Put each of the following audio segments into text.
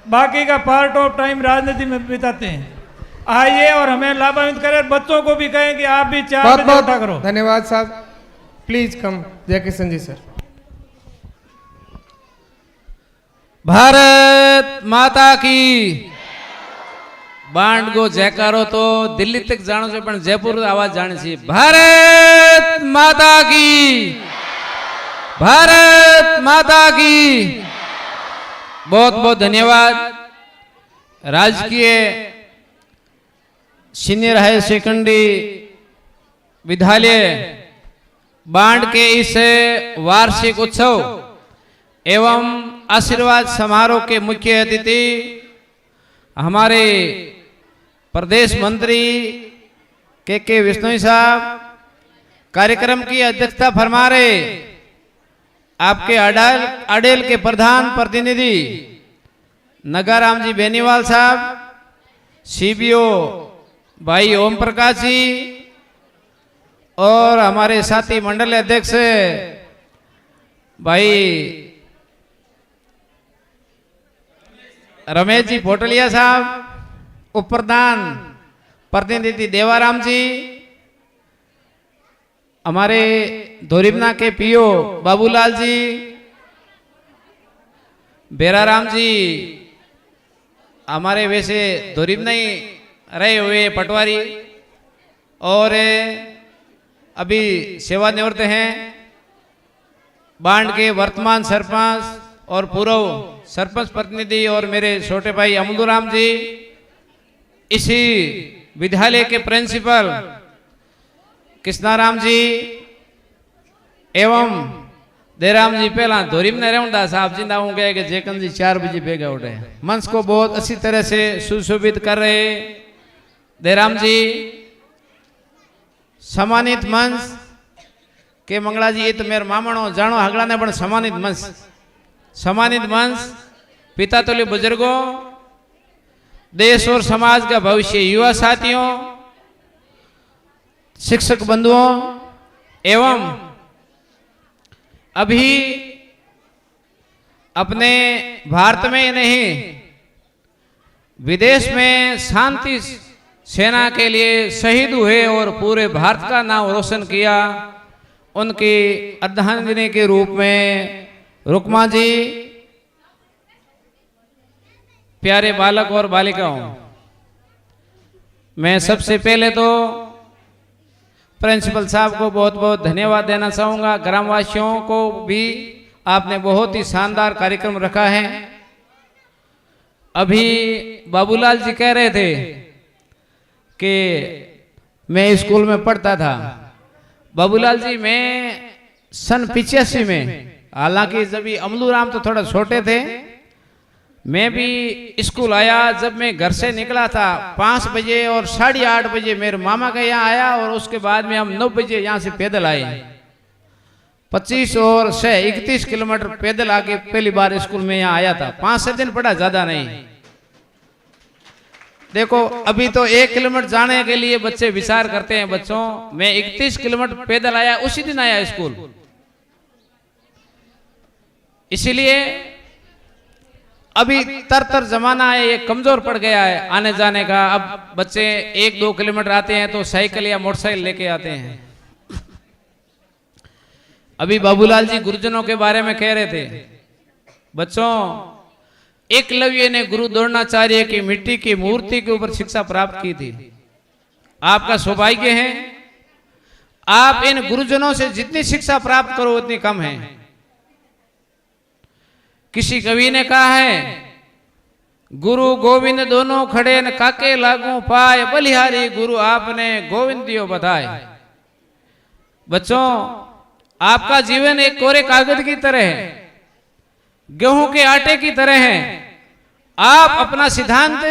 बाकी का part of time राजनीति में बिताते हैं। आइए और हमें लाभान्वित करें, बच्चों को भी कहें कि आप भी 4 बहुत बजे उठा करो। बहुत धन्यवाद साहब। प्लीज कम जय किशन जी सर। भारत माता की बांड गो जयकारो तो दिल्ली तक जानो छे पण जयपुर आवाज जाने छे। भारत माता की, भारत माता की। बहुत बहुत धन्यवाद। राजकीय सीनियर हायर सेकेंडरी विद्यालय बांड के इस वार्षिक उत्सव एवं आशीर्वाद समारोह के मुख्य अतिथि हमारे प्रदेश मंत्री के विश्नोई साहब, कार्यक्रम की अध्यक्षता फरमा रहे आपके अडेल के प्रधान प्रतिनिधि नगाराम जी बेनीवाल साहब, सीबीओ भाई ओम प्रकाश जी और हमारे साथी मंडल अध्यक्ष भाई रमेश जी पोटलिया साहब, उप प्रधान प्रतिनिधि देवाराम जी, हमारे धोरीबना के पीओ बाबूलाल जी, बेराराम जी, हमारे वैसे धोरीबना ही रहे हुए पटवारी और अभी सेवानिवृत्त हैं बांड के वर्तमान सरपंच और पूर्व सरपंच प्रतिनिधि और मेरे छोटे भाई अमलूराम जी, इसी विद्यालय के प्रिंसिपल कृष्णाराम जी एवं देराम जी। पहला धोरीम ने रहूंगा साहब जी हूँ गए कि जेकन जी 4 बजे बेगा उठे। मंच को बहुत अच्छी तरह से सुशोभित कर रहे देराम जी। सम्मानित मंच के मंगला जी, ये तो मेरे मामणो जानो हगड़ा ने पण सम्मानित मंच, सम्मानित मंच पिता तुल्य बुजुर्गों, देश और समाज का भविष्य युवा साथियों, शिक्षक बंधुओं एवं अभी अपने भारत में नहीं विदेश में शांति सेना के लिए शहीद हुए और पूरे भारत का नाम रोशन किया, उनकी श्रद्धांजलि के रूप में रुकमा जी, प्यारे बालक और बालिकाओं, मैं सबसे पहले तो प्रिंसिपल साहब को बहुत बहुत धन्यवाद देना चाहूँगा। ग्रामवासियों को भी आपने बहुत ही शानदार कार्यक्रम रखा है। अभी बाबूलाल जी कह रहे थे कि मैं स्कूल में पढ़ता था। बाबूलाल जी मैं सन 85 में, हालांकि जब अमलूराम तो थोड़ा छोटे थे, मैं भी स्कूल आया। जब मैं घर से निकला था 5 बजे और 8:30 बजे मेरे मामा के यहाँ आया और उसके बाद में हम 9 बजे यहाँ से पैदल आए। 25 और 31 किलोमीटर पैदल आके पहली बार स्कूल में यहाँ आया था। 5-6 दिन पढ़ा, ज्यादा नहीं। देखो अभी तो 1 किलोमीटर जाने के लिए बच्चे विचार करते हैं। बच्चों मैं 31 किलोमीटर पैदल आया, उसी दिन आया स्कूल। इसीलिए अभी तर जमाना है, ये कमजोर पड़ गया है आने जाने का। अब बच्चे 1-2 किलोमीटर आते हैं तो साइकिल या मोटरसाइकिल लेके आते हैं। अभी बाबूलाल जी गुरुजनों के बारे में कह रहे थे। बच्चों एकलव्य ने गुरु द्रोणाचार्य की मिट्टी की मूर्ति के ऊपर शिक्षा प्राप्त की थी। आपका सौभाग्य है, आप इन गुरुजनों से जितनी शिक्षा प्राप्त करो उतनी कम है। किसी कवि ने कहा है, गुरु गोविंद दोनों खड़े न काके लागू पाए, बलिहारी गुरु आपने गोविंद दियो बधाए। बच्चों आपका जीवन एक कोरे कागज की तरह है, गेहूं के आटे की तरह है। आप अपना सिद्धांत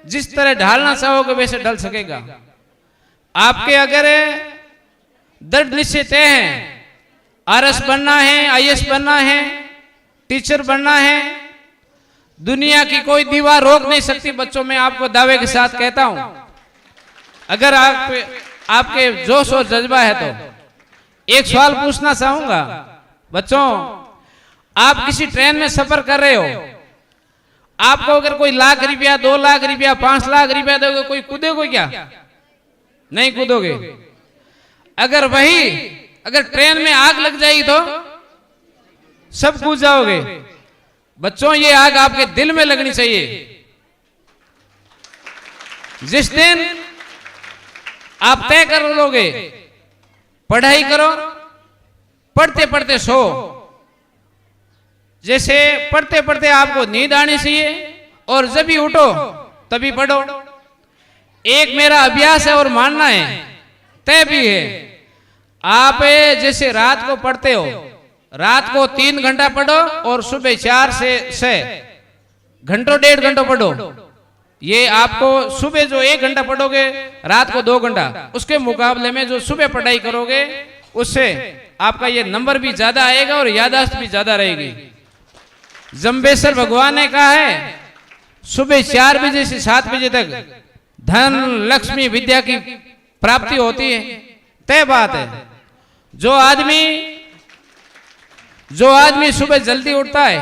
जिस तरह ढालना चाहोगे वैसे ढल सकेगा। आपके अगर दृढ़ निश्चय तय है, आरएस बनना है, आईएएस बनना है, टीचर बनना है, दुनिया की कोई दीवार रोक नहीं सकती। बच्चों मैं आपको दावे के साथ कहता हूं, अगर आपके जोश और जज्बा है तो एक सवाल पूछना चाहूंगा। बच्चों आप किसी ट्रेन में सफर कर रहे हो, आपको अगर कोई लाख रुपया, 2 लाख रुपया, 5 लाख रुपया दोगे, कोई कूदोगे क्या? नहीं कूदोगे। अगर ट्रेन में आग लग जाएगी तो सब कूद जाओगे। बच्चों, ये आग आपके दिल में लगनी चाहिए। जिस दिन आप तय कर लोगे, पढ़ाई करो, पढ़ते पढ़ते सो। जैसे पढ़ते पढ़ते आपको नींद आनी चाहिए और जब भी उठो तभी पढ़ो। एक मेरा अभ्यास है और मानना है, तय भी है। आप जैसे रात को पढ़ते हो, रात को 3 घंटा पढ़ो और सुबह 4 से 6 घंटों, 1.5 घंटों पढ़ो। ये आपको सुबह जो 1 घंटा पढ़ोगे, रात को 2 घंटा, उसके मुकाबले में जो सुबह पढ़ाई करोगे, उससे आपका ये नंबर भी ज्यादा आएगा और याददाश्त भी ज्यादा रहेगी। जम्बेश्वर भगवान ने कहा है, सुबह 4 बजे से 7 बजे तक धन, लक्ष्मी, विद्या की प्राप्ति होती है। तय बात है। जो आदमी सुबह जल्दी उठता है,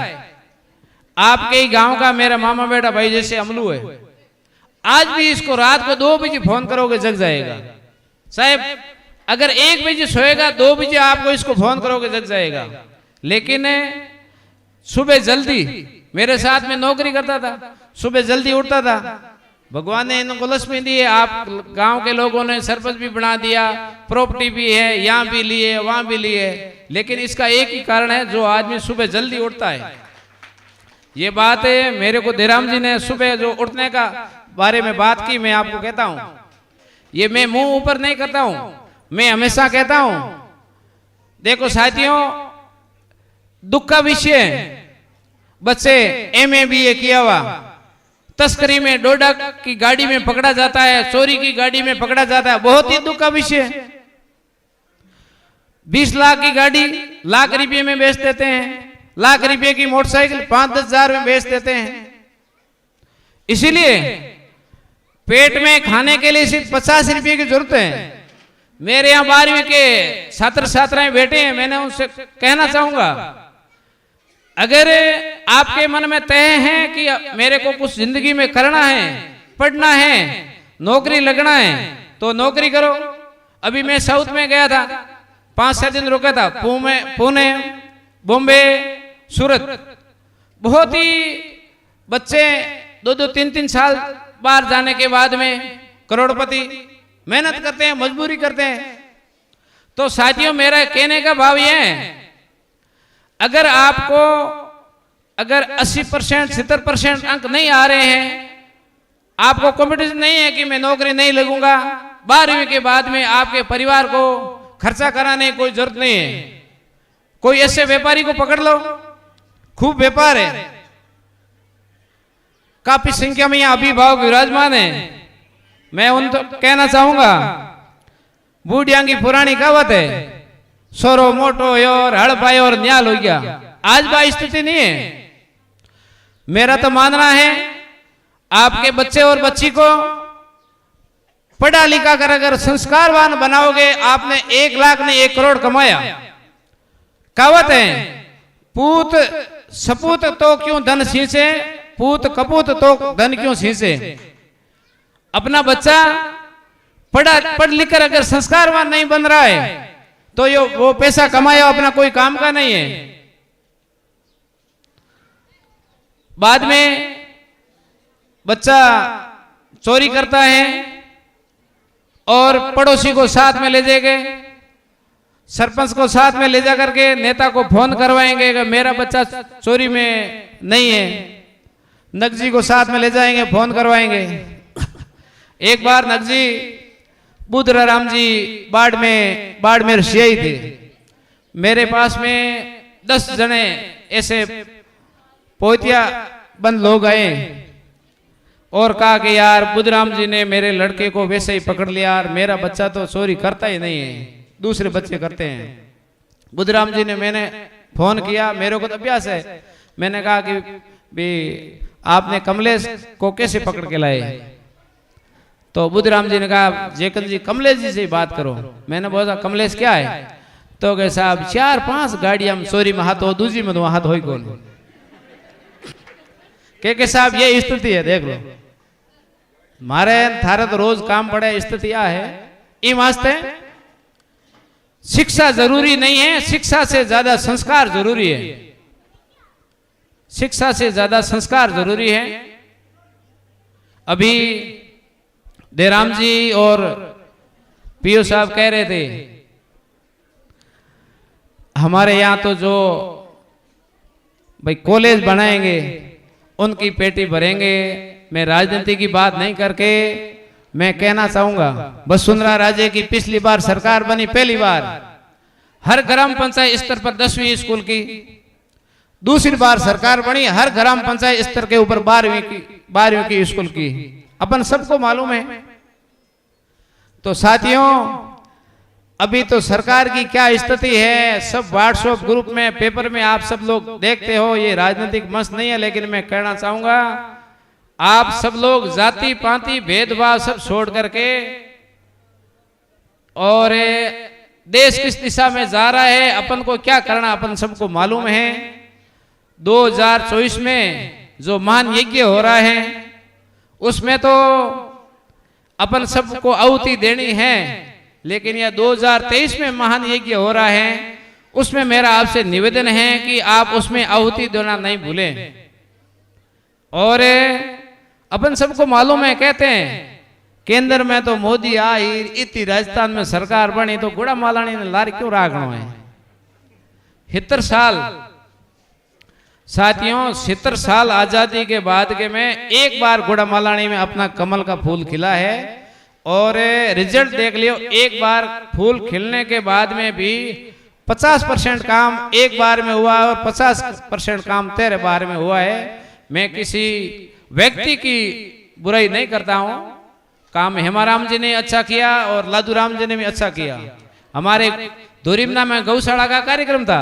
आपके ही गांव का मेरा मामा बेटा भाई जैसे अमलू है, आज भी इसको रात को 2 बजे फोन करोगे जग जाएगा। साहब, अगर 1 बजे सोएगा, 2 बजे आपको इसको फोन करोगे जग जाएगा। लेकिन सुबह जल्दी, मेरे साथ में नौकरी करता था, सुबह जल्दी उठता था। भगवान ने इनको लक्ष्मी दी है, आप गांव के लोगों ने सरपंच भी बना दिया, प्रॉपर्टी भी है, यहाँ भी लिए, वहां भी लिए। लेकिन इसका एक ही कारण है, जो आदमी सुबह जल्दी उठता है। ये बात है, मेरे को देराम जी ने सुबह जो उठने का बारे में बात की, मैं आपको कहता हूं, ये मैं मुंह ऊपर नहीं करता हूं, मैं हमेशा कहता हूं। देखो साथियों, दुख का विषय है, बच्चे MA BA किया हुआ तस्करी में, डोडा की गाड़ी में पकड़ा जाता है, चोरी की गाड़ी में पकड़ा जाता है, बहुत ही दुख का विषय है। 20 लाख की गाड़ी लाख रुपये में बेच देते हैं, लाख रुपए की मोटरसाइकिल 5-10 हजार में बेच देते हैं। इसीलिए पेट में खाने के लिए सिर्फ 50 रुपये की जरूरत है। मेरे यहाँ 12वीं के छात्र छात्राएं बैठे हैं, मैंने उनसे कहना चाहूंगा, अगर आपके मन में तय है कि मेरे को कुछ जिंदगी में करना है, पढ़ना है, नौकरी लगना है, तो नौकरी करो। अभी मैं साउथ में गया था, 5-6 दिन रुका था, पुणे, बॉम्बे, सूरत। बहुत ही बच्चे 2-2, 3-3 साल बाहर जाने के बाद में करोड़पति, मेहनत करते हैं, मजबूरी करते हैं। तो साथियों, मेरा कहने का भाव यह है, अगर आपको 80%, 70% अंक नहीं आ रहे हैं, आपको कॉम्पिटिशन नहीं है कि मैं नौकरी नहीं लगूंगा, 12वीं के बाद में आपके परिवार को खर्चा कराने की कोई जरूरत नहीं है। कोई ऐसे व्यापारी को पकड़ लो, खूब व्यापार है, काफी संख्या में यहाँ अभिभावक विराजमान है। मैं उन तो कहना चाहूंगा, बूढ़िया की पुरानी कहावत है, सोरो मोटो और हड़ पायो और न्याल हो गया। आज बा स्थिति नहीं है। मेरा तो मानना है, आपके बच्चे और बच्ची को पढ़ा लिखा कर अगर संस्कारवान बनाओगे, आपने 1 लाख नहीं 1 करोड़ कमाया। कहावत है, पूत सपूत तो क्यों धन सींचे, पूत कपूत तो धन क्यों सींचे। अपना बच्चा पढ़ लिख कर अगर संस्कारवान नहीं बन रहा है, तो ये वो पैसा कमाया अपना कोई काम का नहीं है। बाद में बच्चा चोरी करता है और पड़ोसी को साथ में ले जाएंगे, सरपंच को साथ में ले जा करके नेता को फोन करवाएंगे कि मेरा बच्चा चोरी में नहीं है। नगजी को साथ में ले जाएंगे, फोन करवाएंगे। एक बार नगजी बुद्धराम जी बाड़मेर सियाई थे, मेरे पास में 10 जने ऐसे पोतिया बंद लोग आए और कहा कि यार बुद्धराम जी ने मेरे लड़के को वैसे ही पकड़ लिया, यार मेरा बच्चा तो चोरी करता ही नहीं है, दूसरे बच्चे करते हैं। बुद्धराम जी ने, मैंने फोन किया, मेरे को तो अभ्यास है, मैंने कहा कि भी आपने कमलेश को कैसे पकड़ के लाए। तो बुद्धराम जी ने कहा, जेकन जी कमलेश जी से बात करो। मैंने बोला कमलेश क्या है, तो कहे साहब 4-5 गाड़ियां चोरी में हाथ हो, दूसरी में तो हाथ हो ही कौन। के साहब ये स्थिति है, देख लो मारे थारे तो रोज काम पड़े, स्थिति आ है ई वास्ते शिक्षा जरूरी नहीं है, शिक्षा से ज्यादा संस्कार जरूरी है, शिक्षा से ज्यादा संस्कार जरूरी है। अभी देराम जी और पीओ साहब कह रहे थे हमारे यहाँ तो जो भाई कॉलेज बनाएंगे उनकी पेटी भरेंगे। मैं राजनीति की बात नहीं करके मैं कहना चाहूंगा वसुंधरा राजे की पिछली बार सरकार बनी, पहली बार हर ग्राम पंचायत स्तर पर 10वीं स्कूल की, दूसरी बार सरकार बनी हर ग्राम पंचायत स्तर के ऊपर 12वीं की स्कूल की, अपन सबको मालूम है। तो साथियों अभी तो सरकार की क्या स्थिति है, सब व्हाट्सएप ग्रुप में पेपर में आप सब लोग देखते हो, ये राजनीतिक मस्त नहीं है, लेकिन मैं कहना चाहूंगा आप सब लोग जाति पाति भेदभाव सब छोड़ करके और देश किस दिशा में जा रहा है, अपन को क्या करना अपन सबको मालूम है। 2024 में जो महान यज्ञ हो रहा है उसमें तो अपन सबको आहुति देनी है, लेकिन यह 2023 में महान यज्ञ हो रहा है उसमें मेरा आपसे निवेदन है कि आप उसमें आहुति देना नहीं भूलें। और अपन सबको मालूम है, कहते हैं केंद्र में तो मोदी आई, इतनी राजस्थान में सरकार बनी तो गुड़ा मालानी ने लार क्यों रागणो है। 70 साल साथियों 70 साल आजादी के बाद के में एक बार गुड़ा मालानी में अपना कमल का फूल खिला है और रिजल्ट देख लियो, एक बार फूल खिलने के बाद में भी 50% काम एक बार में हुआ और 50% काम तेरे बार में हुआ है। मैं किसी व्यक्ति की बुराई नहीं करता हूं, काम हेमाराम जी ने अच्छा किया और लादूराम जी ने भी अच्छा किया। हमारे धोरीमना में गौशाला का कार्यक्रम था,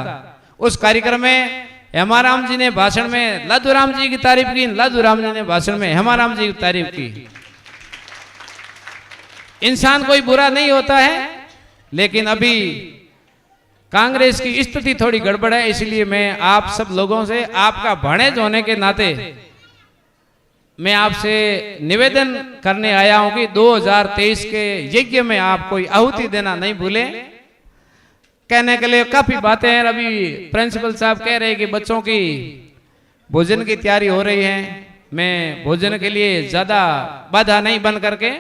उस कार्यक्रम में हेमाराम जी ने भाषण में लादूराम जी की तारीफ की, लादूराम जी ने भाषण में हेमाराम जी की तारीफ की। इंसान कोई बुरा नहीं होता है, लेकिन अभी कांग्रेस की स्थिति थोड़ी गड़बड़ है, इसलिए मैं आप सब लोगों से आपका भाणेज होने के नाते मैं आपसे निवेदन करने आया हूं कि 2023 के यज्ञ में आप कोई आहुति देना नहीं भूलें। कहने के लिए काफी बातें हैं, अभी प्रिंसिपल साहब कह रहे हैं कि बच्चों की भोजन की तैयारी हो रही है, मैं भोजन के लिए ज्यादा बाधा नहीं बन करके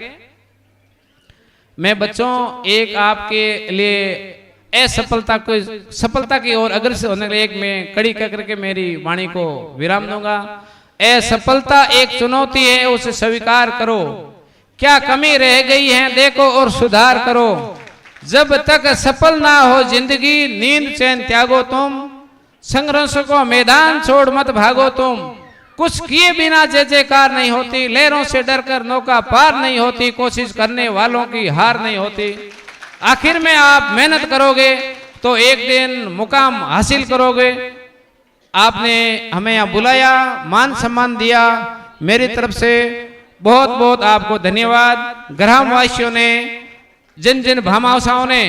मैं बच्चों एक आपके लिए असफलता को सफलता की ओर अग्रसर होने के लिए एक मैं कड़ी करके मेरी वाणी को विराम दूंगा। असफलता एक चुनौती है, उसे स्वीकार करो, क्या कमी रह गई है देखो और सुधार करो। जब तक सफल ना हो जिंदगी नींद चैन त्यागो तुम, संघर्ष को मैदान छोड़ मत भागो तुम। कुछ किए बिना जय जयकार नहीं होती, लहरों से डरकर नौका पार नहीं होती, कोशिश करने वालों की हार नहीं होती। आखिर में आप मेहनत करोगे तो एक दिन मुकाम हासिल करोगे। आपने हमें यहाँ बुलाया, मान सम्मान दिया, मेरी तरफ से बहुत बहुत आपको धन्यवाद। ग्रामवासियों ने जिन जिन भामाशाओं ने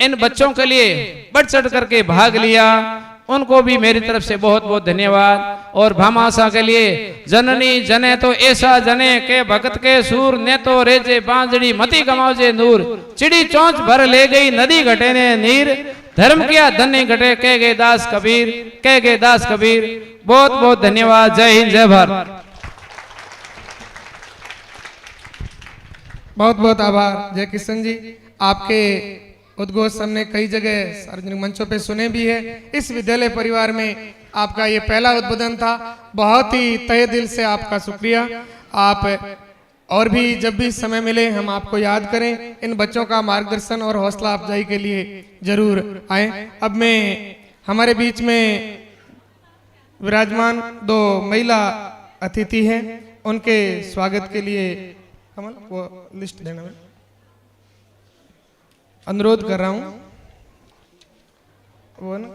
इन बच्चों के लिए बढ़ चढ़ करके भाग लिया उनको भी मेरी तरफ से बहुत बहुत धन्यवाद। और भामाशा के लिए जननी जने तो ऐसा जने के भगत के सूर ने तो रेजे बांजड़ी मती गमाओजे नूर, चिड़ी चौंच भर ले गई नदी घटे ने नीर, धर्म किया धन्य घटे कह गए दास कबीर, कह गए दास कबीर। बहुत बहुत धन्यवाद। जय हिंद जय भारत। बहुत बहुत आभार जय किशन जी। आपके उद्घोष हमने कई जगह सार्वजनिक मंचों पे सुने भी है। इस विद्यालय परिवार में आपका ये पहला उद्बोधन था, बहुत ही तहे दिल से आपका शुक्रिया। आप और भी जब भी समय मिले हम आपको याद करें, इन बच्चों का मार्गदर्शन और हौसला अफजाई के लिए जरूर आए। अब मैं हमारे बीच में विराजमान 2 महिला अतिथि हैं, उनके स्वागत के लिए कमल वो लिस्ट देना मैं अनुरोध कर रहा हूं। वो ना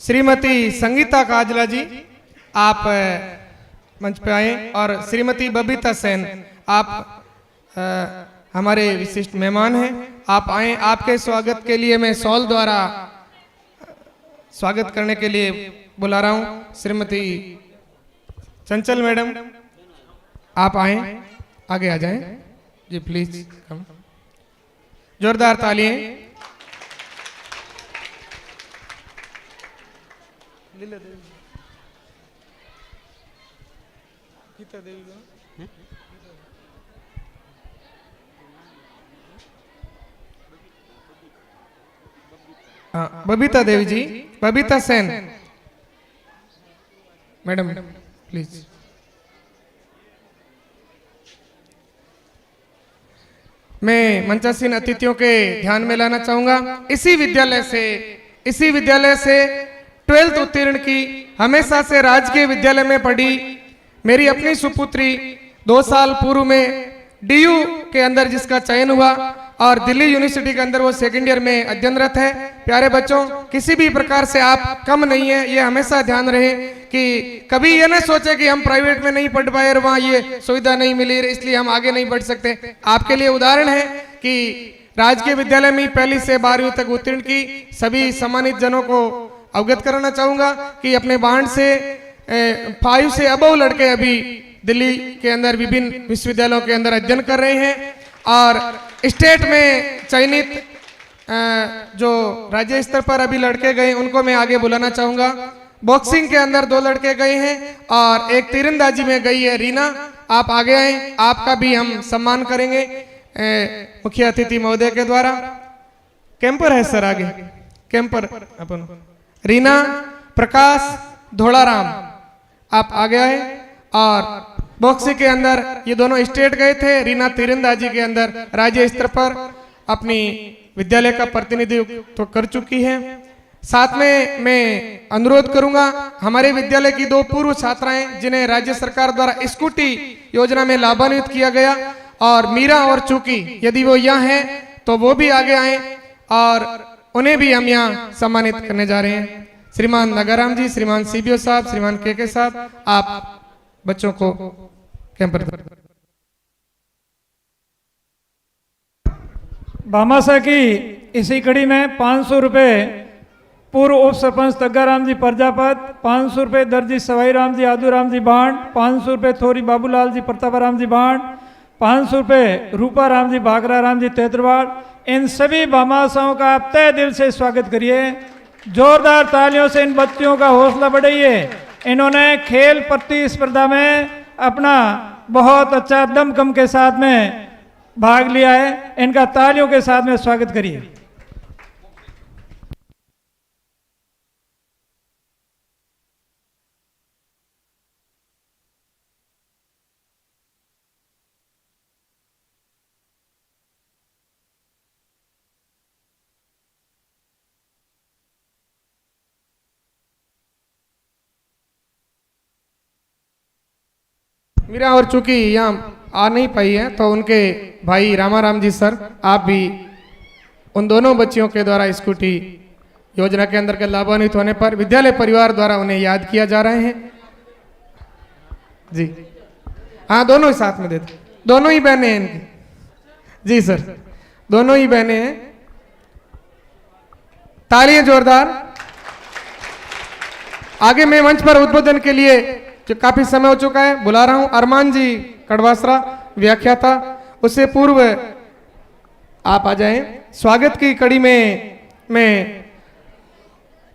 श्रीमती संगीता काजला जी आप मंच पे आए और श्रीमती बबीता सेन आप हमारे विशिष्ट मेहमान हैं, आप आए। आपके स्वागत के लिए मैं सॉल द्वारा स्वागत करने के लिए बुला रहा हूं श्रीमती चंचल मैडम, आप आए, आगे आ जाएं जी प्लीज कम। जोरदार तालियां। हाँ, बबीता देवी जी, बबीता सेन मैडम प्लीज। मैं मंचासीन अतिथियों के ध्यान में लाना चाहूंगा, इसी विद्यालय से 12th उत्तीर्ण की, हमेशा से राजकीय विद्यालय में पढ़ी मेरी अपनी सुपुत्री 2 साल पूर्व में डीयू के अंदर जिसका चयन हुआ और दिल्ली यूनिवर्सिटी के अंदर वो 2nd ईयर में अध्ययनरत है। प्यारे बच्चों, किसी भी प्रकार से आप कम नहीं है, ये हमेशा ध्यान रहे कि कभी ये ना सोचे कि हम प्राइवेट में नहीं पढ़ पाए और वहाँ ये सुविधा नहीं मिली इसलिए हम आगे नहीं बढ़ सकते। आपके लिए उदाहरण है कि राजकीय विद्यालय में 1ली से 12वीं तक उत्तीर्ण की सभी सम्मानित जनों को अवगत कराना चाहूंगा कि अपने बांड से 5 से अबव लड़के अभी दिल्ली के अंदर विभिन्न विश्वविद्यालयों के अंदर अध्ययन कर रहे हैं और स्टेट में चयनित जो राज्य स्तर पर अभी लड़के गए उनको मैं आगे बुलाना चाहूंगा। बॉक्सिंग के अंदर 2 लड़के गए हैं और एक तीरंदाजी में गई है रीना, आप आगे आए, आपका भी हम सम्मान करेंगे मुख्य अतिथि महोदय के द्वारा। कैंपर है सर, आगे कैंपर अपन रीना प्रकाश धोड़ाराम, आप आगे आए। और बॉक्सिंग के अंदर ये दोनों स्टेट गए थे, रीना तीरंदाजी के अंदर राज्य स्तर पर अपनी विद्यालय का प्रतिनिधित्व तो कर चुकी है। साथ में मैं अनुरोध करूंगा, हमारे विद्यालय की 2 पूर्व छात्राएं जिन्हें राज्य सरकार द्वारा स्कूटी योजना में लाभान्वित किया गया, और मीरा और चूकी, यदि वो यहाँ हैं तो वो भी आगे आए और उन्हें भी हम यहाँ सम्मानित करने जा रहे हैं। श्रीमान नगाराम जी, श्रीमान सीबीओ साहब, श्रीमान के साहब, आप बच्चों को कैंपर। भामाशाह की इसी कड़ी में 500 रुपये पूर्व उप सरपंच तग्गाराम जी प्रजापत, 500 रुपये दर्जी सवाई राम जी आदूराम जी बांड, 500 रुपये थोरी बाबूलाल जी प्रतापाराम जी बांड, 500 रुपये रूपा राम जी भागरा राम जी तेतरवाड़। इन सभी भामाशाहों का आप तहे दिल से स्वागत करिए। जोरदार तालियों से इन बच्चियों का हौसला बढ़ाइए। इन्होंने खेल प्रतिस्पर्धा में अपना बहुत अच्छा दमखम के साथ में भाग लिया है, इनका तालियों के साथ में स्वागत करिए। मीरा और चूंकि यहाँ आ नहीं पाई है तो उनके भाई रामाराम जी सर, आप भी उन दोनों बच्चियों के द्वारा स्कूटी योजना के अंदर के लाभान्वित होने पर विद्यालय परिवार द्वारा उन्हें याद किया जा रहे हैं जी। हाँ, दोनों ही साथ में देते, दोनों ही बहनें हैं इनकी जी सर, दोनों ही बहनें हैं। तालियां जोरदार। आगे मैं मंच पर उद्बोधन के लिए, जो काफी समय हो चुका है, बुला रहा हूं अरमान जी कड़वासरा, व्याख्याता। उससे पूर्व आप आ जाएं। स्वागत की कड़ी में मैं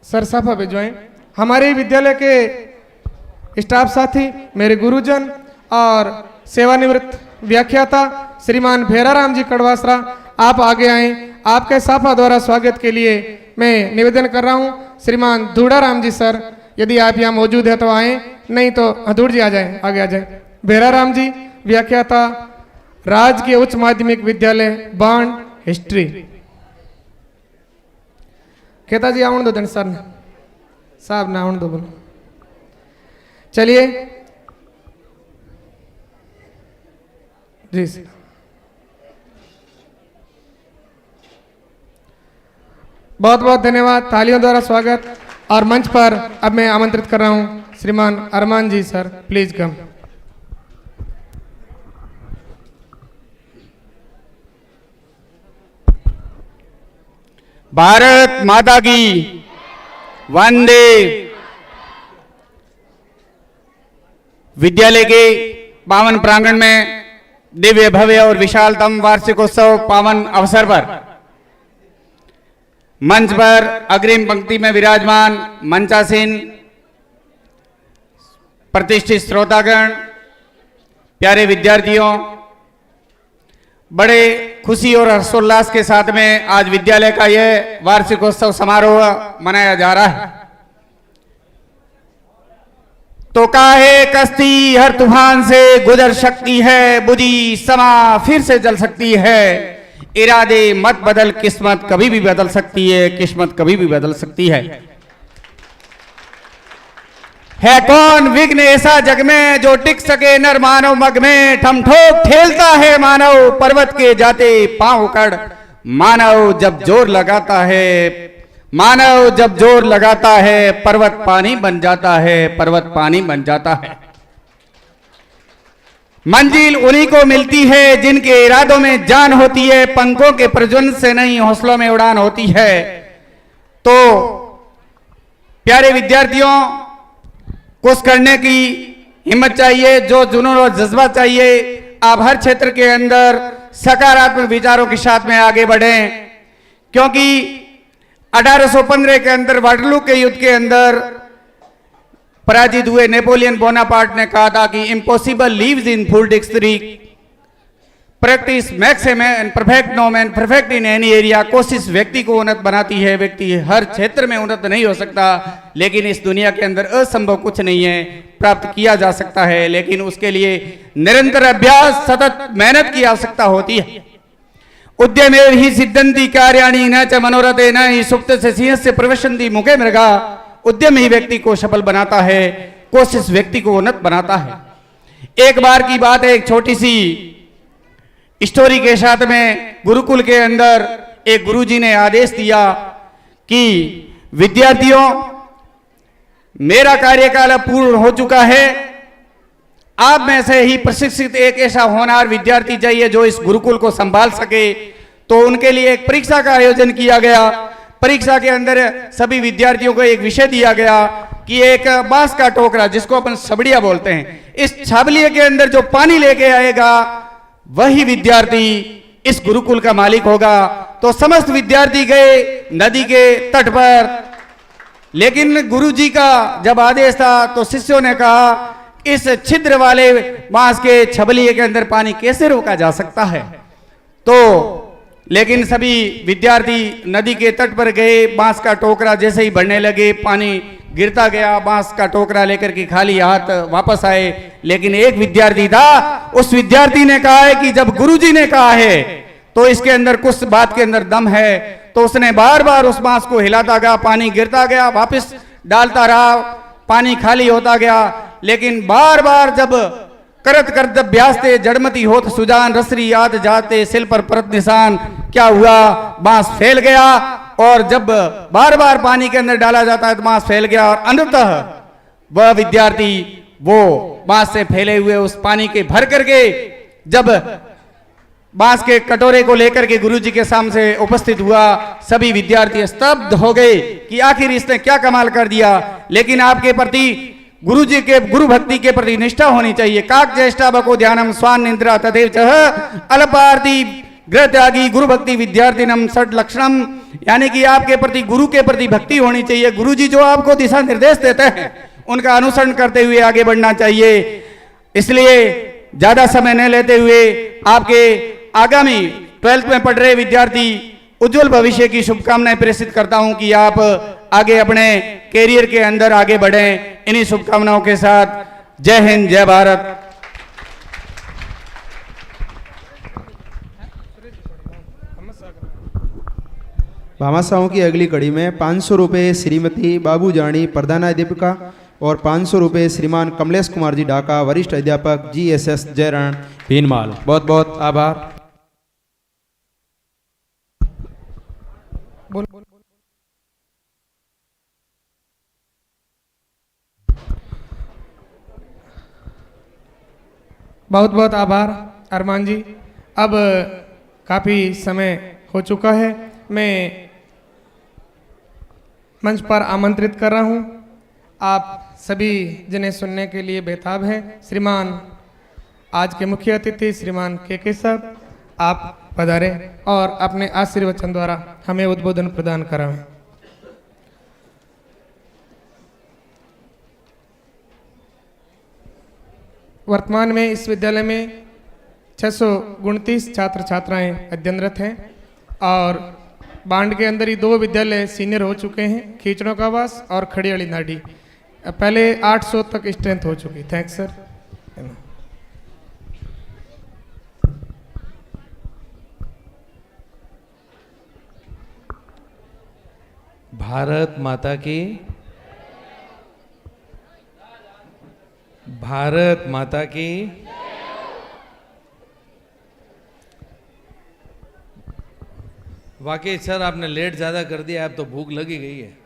सरसाफा भिजवाएं। हमारे विद्यालय के स्टाफ साथी, मेरे गुरुजन और सेवानिवृत्त व्याख्याता श्रीमान भेराराम जी कड़वासरा, आप आगे आए। आपके साफा द्वारा स्वागत के लिए मैं निवेदन कर रहा हूं। श्रीमान धूड़ाराम जी सर, यदि आप यहाँ मौजूद है तो आए, नहीं तो हदूर जी आ जाए, आगे आ जाए। भेराराम जी व्याख्याता, राजकीय उच्च माध्यमिक विद्यालय बांड, हिस्ट्री। कहता जी आउन दो धन सर ने, साहब ना आउन दो बोलो। चलिए जी सर। बहुत बहुत धन्यवाद, तालियों द्वारा स्वागत। और मंच पर अब मैं आमंत्रित कर रहा हूं श्रीमान अरमान जी सर, प्लीज कम। भारत माता की वंदे। विद्यालय के पावन प्रांगण में दिव्य भव्य और विशालतम वार्षिकोत्सव पावन अवसर पर मंच पर अग्रिम पंक्ति में विराजमान मंचासीन प्रतिष्ठित श्रोतागण, प्यारे विद्यार्थियों, बड़े खुशी और हर्षोल्लास के साथ में आज विद्यालय का यह वार्षिकोत्सव समारोह मनाया जा रहा है। तो काहे कश्ती हर तूफान से गुजर सकती है, बुझी समा फिर से जल सकती है, इरादे मत बदल, किस्मत कभी भी बदल सकती है, किस्मत कभी भी बदल सकती है कौन विघ्न ऐसा जग में जो टिक सके नर मानव मग में, ठमठोक ठेलता है मानव पर्वत के जाते पांव उकड़, मानव जब जोर लगाता है, मानव जब जोर लगाता है, पर्वत पानी बन जाता है, पर्वत पानी बन जाता है। मंजिल उन्हीं को मिलती है जिनके इरादों में जान होती है, पंखों के प्रज्वलन से नहीं हौसलों में उड़ान होती है। तो प्यारे विद्यार्थियों, कुछ करने की हिम्मत चाहिए, जो जुनून और जज्बा चाहिए। आप हर क्षेत्र के अंदर सकारात्मक विचारों के साथ में आगे बढ़ें, क्योंकि 1815 के अंदर वाटरलू के युद्ध के अंदर पराजित हुए नेपोलियन बोनापार्ट ने कहा था कि impossible lives in full dictionary, practice makes a man perfect, no man perfect in any area. कोशिश व्यक्ति को उन्नत बनाती है, व्यक्ति हर क्षेत्र में उन्नत नहीं हो सकता, लेकिन इस दुनिया के अंदर असंभव कुछ नहीं है, प्राप्त किया जा सकता है, लेकिन उसके लिए निरंतर अभ्यास, सतत मेहनत की आवश्यकता होती है। उद्यमेव ही सिद्धंति कार्याणि न च मनोरथे न ही सुप्त से सिंहस्य प्रविशन्ति मुखे मृगा। उद्यम ही व्यक्ति को सफल बनाता है, कोशिश व्यक्ति को उन्नत बनाता है। एक बार की बात है, एक छोटी सी स्टोरी के साथ में गुरुकुल के अंदर एक गुरुजी ने आदेश दिया कि विद्यार्थियों, मेरा कार्यकाल पूर्ण हो चुका है, आप में से ही प्रशिक्षित एक ऐसा होनहार विद्यार्थी चाहिए जो इस गुरुकुल को संभाल सके। तो उनके लिए एक परीक्षा का आयोजन किया गया। परीक्षा के अंदर सभी विद्यार्थियों को एक विषय दिया गया कि एक बांस का टोकरा, जिसको अपन छबड़िया बोलते हैं, इस छबड़िया के अंदर जो पानी लेके आएगा वही विद्यार्थी इस गुरुकुल का मालिक होगा। तो समस्त विद्यार्थी गए नदी के तट पर, लेकिन गुरुजी का जब आदेश था तो शिष्यों ने कहा इस छिद्र वाले बांस के छबलिए के अंदर पानी कैसे रोका जा सकता है। तो लेकिन सभी विद्यार्थी नदी के तट पर गए, बांस का टोकरा जैसे ही भरने लगे, पानी गिरता गया, बांस का टोकरा लेकर के खाली हाथ वापस आए। लेकिन एक विद्यार्थी था, उस विद्यार्थी ने कहा है कि जब गुरुजी ने कहा है तो इसके अंदर कुछ बात के अंदर दम है। तो उसने बार बार उस बांस को हिलाता गया, पानी गिरता गया, वापस डालता रहा, पानी खाली होता गया। लेकिन बार बार जब करत करत ब्यासते जड़मती होत सुजान, रसरी याद जाते सिल पर परत निशान, क्या हुआ, बांस फैल गया। और जब बार बार पानी के अंदर डाला जाता है तो बांस फैल गया, और अंततः वह विद्यार्थी वो बांस से फैले हुए उस पानी के भर करके जब बांस के कटोरे को लेकर के गुरुजी के सामने उपस्थित हुआ, सभी विद्यार्थी स्तब्ध हो गए कि आखिर इसने क्या कमाल कर दिया। लेकिन आपके प्रति गुरुजी के गुरु भक्ति के प्रति निष्ठा होनी चाहिए। काक ज्येष्ठा बको ध्यानम स्वान निद्रा तदेव चह अल्पार्थी गृह त्यागी गुरु भक्ति विद्यार्थिनम षड लक्षणम, यानी कि आपके प्रति गुरु के प्रति भक्ति होनी चाहिए। गुरुजी जो आपको दिशा निर्देश देते हैं उनका अनुसरण करते हुए आगे बढ़ना चाहिए। इसलिए ज्यादा समय न लेते हुए आपके आगामी 12th में पढ़ रहे विद्यार्थी उज्जवल भविष्य की शुभकामनाएं प्रेषित करता हूं कि आप आगे अपने कैरियर के अंदर आगे बढ़ें। इन्हीं शुभकामनाओं के साथ जय हिंद, जय भारत। भामाशाहों की अगली कड़ी में 500 रुपये श्रीमती बाबू जानी प्रधानाध्यापिका और 500 रुपये श्रीमान कमलेश कुमार जी ढाका वरिष्ठ अध्यापक GSS जयरण भीनमाल। बहुत बहुत आभार। बहुत बहुत आभार अरमान जी। अब काफ़ी समय हो चुका है, मैं मंच पर आमंत्रित कर रहा हूं। आप सभी जिन्हें सुनने के लिए बेताब हैं, श्रीमान आज के मुख्य अतिथि श्रीमान के साहब, आप पधारे और अपने आशीर्वचन द्वारा हमें उद्बोधन प्रदान कराएं। वर्तमान में इस विद्यालय में 629 छात्र छात्राएं अध्ययनरत हैं और बांड के अंदर ही 2 विद्यालय सीनियर हो चुके हैं, खींचड़ों का आवास और खड़ियाली नाडी। पहले 800 तक स्ट्रेंथ हो चुकी। Thanks sir. भारत माता की, भारत माता की। वाकई सर आपने लेट ज्यादा कर दिया, अब तो भूख लगी गई है।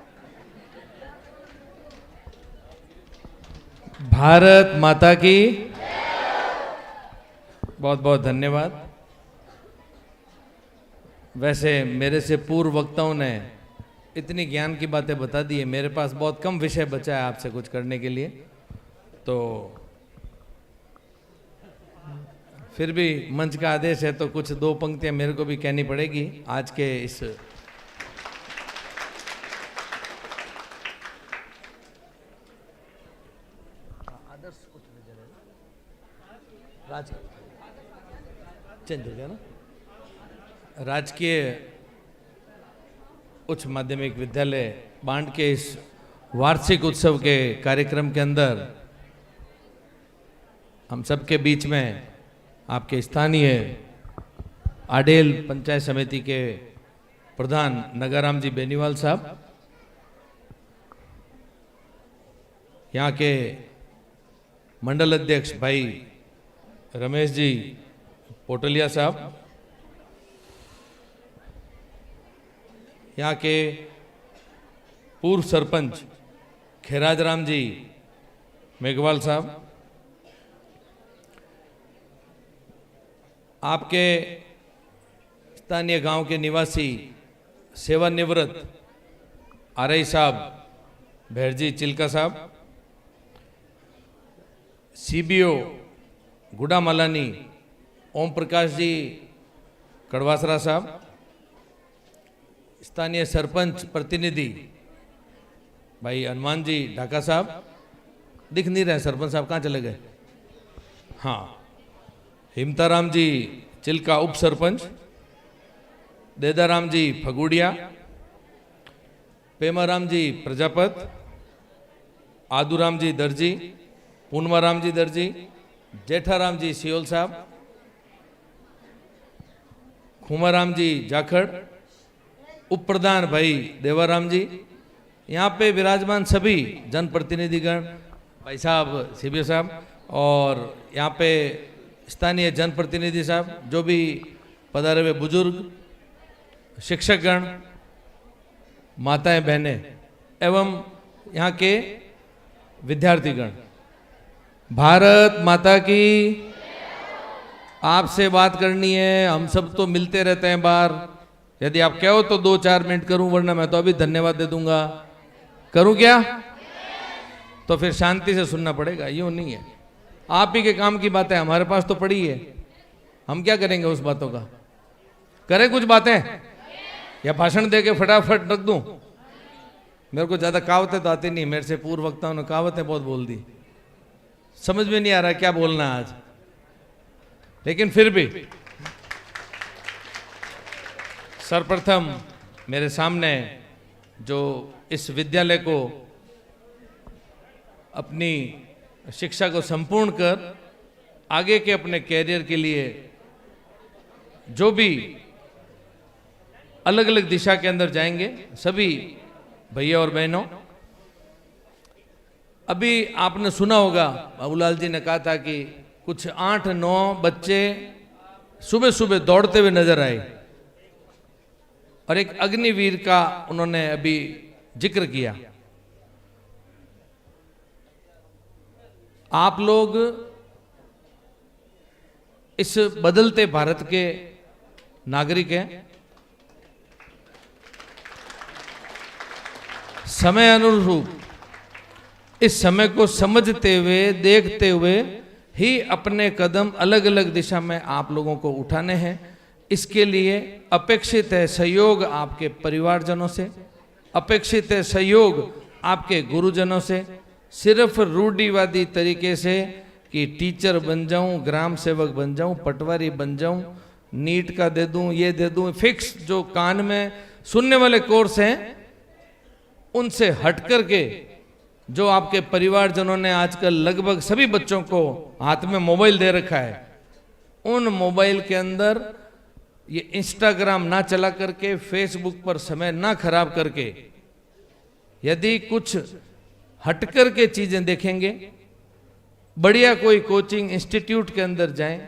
भारत माता की बहुत बहुत धन्यवाद। वैसे मेरे से पूर्व वक्ताओं ने इतनी ज्ञान की बातें बता दी है, मेरे पास बहुत कम विषय बचा है आपसे कुछ करने के लिए, तो फिर भी मंच का आदेश है तो कुछ 2 पंक्तियां मेरे को भी कहनी पड़ेगी आज के इस चेंज हो गया ना, राजकीय उच्च माध्यमिक विद्यालय बांड के इस वार्षिक उत्सव के कार्यक्रम के अंदर हम सबके बीच में आपके स्थानीय आडेल पंचायत समिति के प्रधान नगाराम जी बेनीवाल साहब, यहाँ के मंडल अध्यक्ष भाई रमेश जी पोटलिया साहब, यहाँ के पूर्व सरपंच खेराज राम जी मेघवाल साहब, आपके स्थानीय गांव के निवासी सेवानिवृत्त आरई साहब भैरजी चिल्का साहब, सीबीओ गुडा मलानी ओम प्रकाश जी कड़वासरा साहब, स्थानीय सरपंच प्रतिनिधि भाई हनुमान जी ढाका साहब, दिख नहीं रहे सरपंच साहब कहाँ चले गए, हाँ हिमताराम जी चिल्का उप सरपंच, देदाराम जी फगुड़िया, पेमाराम जी प्रजापत, आदूराम जी दर्जी, पूनमाराम जी दर्जी, जेठाराम जी सियोल साहब, खुमाराम जी जाखड़, उप प्रधान भाई देवाराम जी, यहाँ पे विराजमान सभी जनप्रतिनिधिगण भाई साहब सीबीओ साहब और यहाँ पे स्थानीय जनप्रतिनिधि साहब, जो भी पधारे हुए बुजुर्ग, शिक्षकगण, माताएं बहनें एवं यहाँ के विद्यार्थीगण, भारत माता की। आपसे बात करनी है, हम सब तो मिलते रहते हैं बाहर, यदि आप कहो तो 2-4 मिनट करूं, वरना मैं तो अभी धन्यवाद दे दूंगा। करूं क्या? तो फिर शांति से सुनना पड़ेगा, यूं नहीं है। आप ही के काम की बातें हमारे पास तो पड़ी है, हम क्या करेंगे उस बातों का? करें कुछ बातें या भाषण दे के फटाफट रख दूं? मेरे को ज्यादा कहावतें तो आती नहीं, मेरे से पूर्व वक्ताओं ने कहावतें बहुत बोल दी, समझ में नहीं आ रहा क्या बोलना आज, लेकिन फिर भी सर्वप्रथम मेरे सामने जो इस विद्यालय को अपनी शिक्षा को संपूर्ण कर आगे के अपने कैरियर के लिए जो भी अलग अलग दिशा के अंदर जाएंगे, सभी भैया और बहनों, अभी आपने सुना होगा बाबूलाल जी ने कहा था कि कुछ 8-9 बच्चे सुबह सुबह दौड़ते हुए नजर आए और एक अग्निवीर का उन्होंने अभी जिक्र किया। आप लोग इस बदलते भारत के नागरिक हैं। समय अनुरूप इस समय को समझते हुए देखते हुए ही अपने कदम अलग अलग दिशा में आप लोगों को उठाने हैं। इसके लिए अपेक्षित है सहयोग आपके परिवारजनों से, अपेक्षित है सहयोग आपके गुरुजनों से। सिर्फ रूढ़िवादी तरीके से कि टीचर बन जाऊं, ग्राम सेवक बन जाऊं, पटवारी बन जाऊं, नीट का दे दूं, ये दे दूं, फिक्स जो कान में सुनने वाले कोर्स हैं, उनसे हट करके जो आपके परिवारजनों ने आजकल लगभग सभी बच्चों को हाथ में मोबाइल दे रखा है, उन मोबाइल के अंदर ये इंस्टाग्राम ना चला करके, फेसबुक पर समय ना खराब करके, यदि कुछ हट करके चीजें देखेंगे, बढ़िया कोई कोचिंग इंस्टीट्यूट के अंदर जाएं,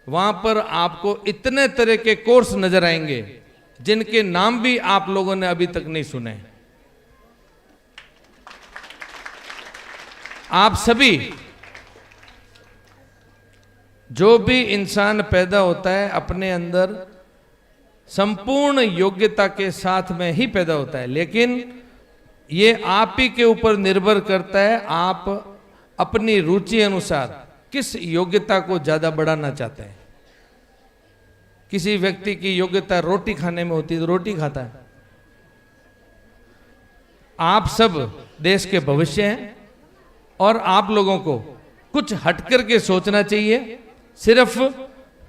वहां पर आपको इतने तरह के कोर्स नजर आएंगे जिनके नाम भी आप लोगों ने अभी तक नहीं सुने। आप सभी, जो भी इंसान पैदा होता है अपने अंदर संपूर्ण योग्यता के साथ में ही पैदा होता है, लेकिन ये आप ही के ऊपर निर्भर करता है आप अपनी रुचि अनुसार किस योग्यता को ज्यादा बढ़ाना चाहते हैं। किसी व्यक्ति की योग्यता रोटी खाने में होती है तो रोटी खाता है। आप सब देश के भविष्य हैं और आप लोगों को कुछ हटकर के सोचना चाहिए। सिर्फ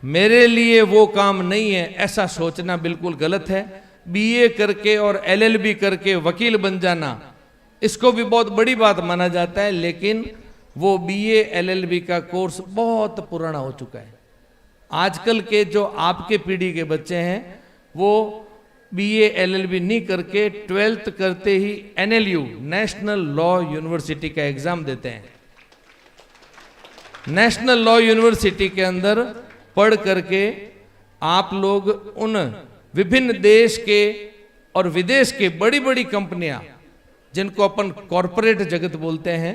मेरे लिए वो काम नहीं है ऐसा सोचना बिल्कुल गलत है। बीए करके और एलएलबी करके वकील बन जाना, इसको भी बहुत बड़ी बात माना जाता है, लेकिन वो बीए एलएलबी का कोर्स बहुत पुराना हो चुका है। आजकल के जो आपके पीढ़ी के बच्चे हैं वो बीए एलएलबी नहीं करके 12th करते ही एनएलयू, नेशनल लॉ यूनिवर्सिटी का एग्जाम देते हैं। नेशनल लॉ यूनिवर्सिटी के अंदर पढ़ करके आप लोग उन विभिन्न देश के और विदेश के बड़ी बड़ी कंपनियां, जिनको अपन कॉरपोरेट जगत बोलते हैं,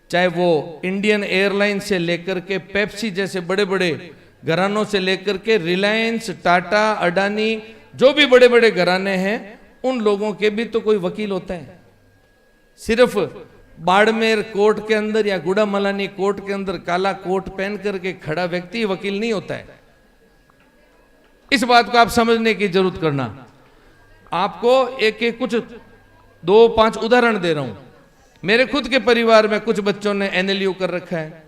चाहे वो इंडियन एयरलाइन से लेकर के पेप्सी जैसे बड़े बड़े घरानों से लेकर के रिलायंस, टाटा, अडानी, जो भी बड़े बड़े घराने हैं, उन लोगों के भी तो कोई वकील होता है। सिर्फ बाड़मेर कोर्ट के अंदर या गुड़ामलानी कोर्ट के अंदर काला कोट पहन करके खड़ा व्यक्ति वकील नहीं होता है। इस बात को आप समझने की जरूरत करना। आपको एक एक कुछ 2-5 उदाहरण दे रहा हूं। मेरे खुद के परिवार में कुछ बच्चों ने एनएलयू कर रखा है,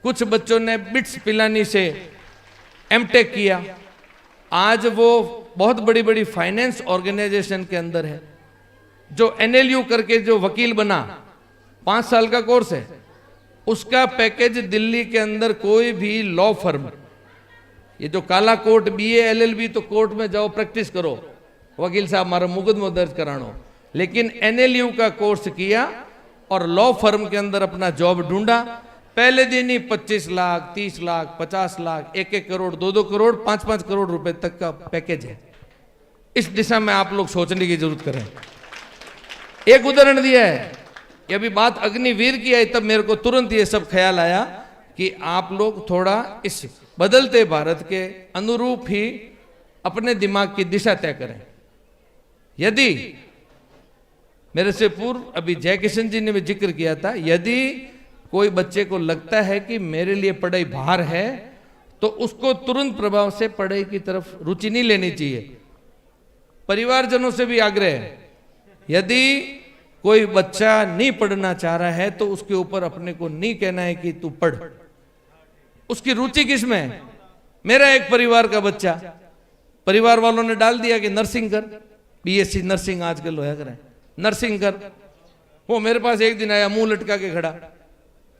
कुछ बच्चों ने बिट्स पिलानी से एमटेक किया। आज वो बहुत बड़ी बड़ी फाइनेंस ऑर्गेनाइजेशन के अंदर है। जो एनएलयू करके जो वकील बना, 5 साल का कोर्स है, उसका पैकेज दिल्ली के अंदर कोई भी लॉ फर्म, ये जो काला कोट बीए एलएलबी तो कोर्ट में जाओ प्रैक्टिस करो, वकील साहब हमारा मुकदमा दर्ज करानो, लेकिन एनएलयू का कोर्स किया और लॉ फर्म के अंदर अपना जॉब ढूंढा। पहले दिन ही 25 लाख, 30 लाख, 50 लाख, 1-1 करोड़, 2-2 करोड़, 5-5 करोड़ रुपए तक का पैकेज है। इस दिशा में आप लोग सोचने की जरूरत करें। एक उदाहरण दिया है कि अभी बात अग्निवीर की आई, तब मेरे को तुरंत ये सब ख्याल आया कि आप लोग थोड़ा इस बदलते भारत के अनुरूप ही अपने दिमाग की दिशा तय करें। यदि मेरे से पूर्व अभी जय किशन जी ने भी जिक्र किया था, यदि कोई बच्चे को लगता है कि मेरे लिए पढ़ाई भार है, तो उसको तुरंत प्रभाव से पढ़ाई की तरफ रुचि नहीं लेनी चाहिए। परिवारजनों से भी आग्रह है, यदि कोई बच्चा नहीं पढ़ना चाह रहा है तो उसके ऊपर अपने को नहीं कहना है कि तू पढ़। उसकी रुचि किसमें है? मेरा एक परिवार का बच्चा, परिवार वालों ने डाल दिया कि नर्सिंग कर, बीएससी नर्सिंग आजकल होया करे, नर्सिंग कर। वो मेरे पास एक दिन आया मुंह लटका के खड़ा,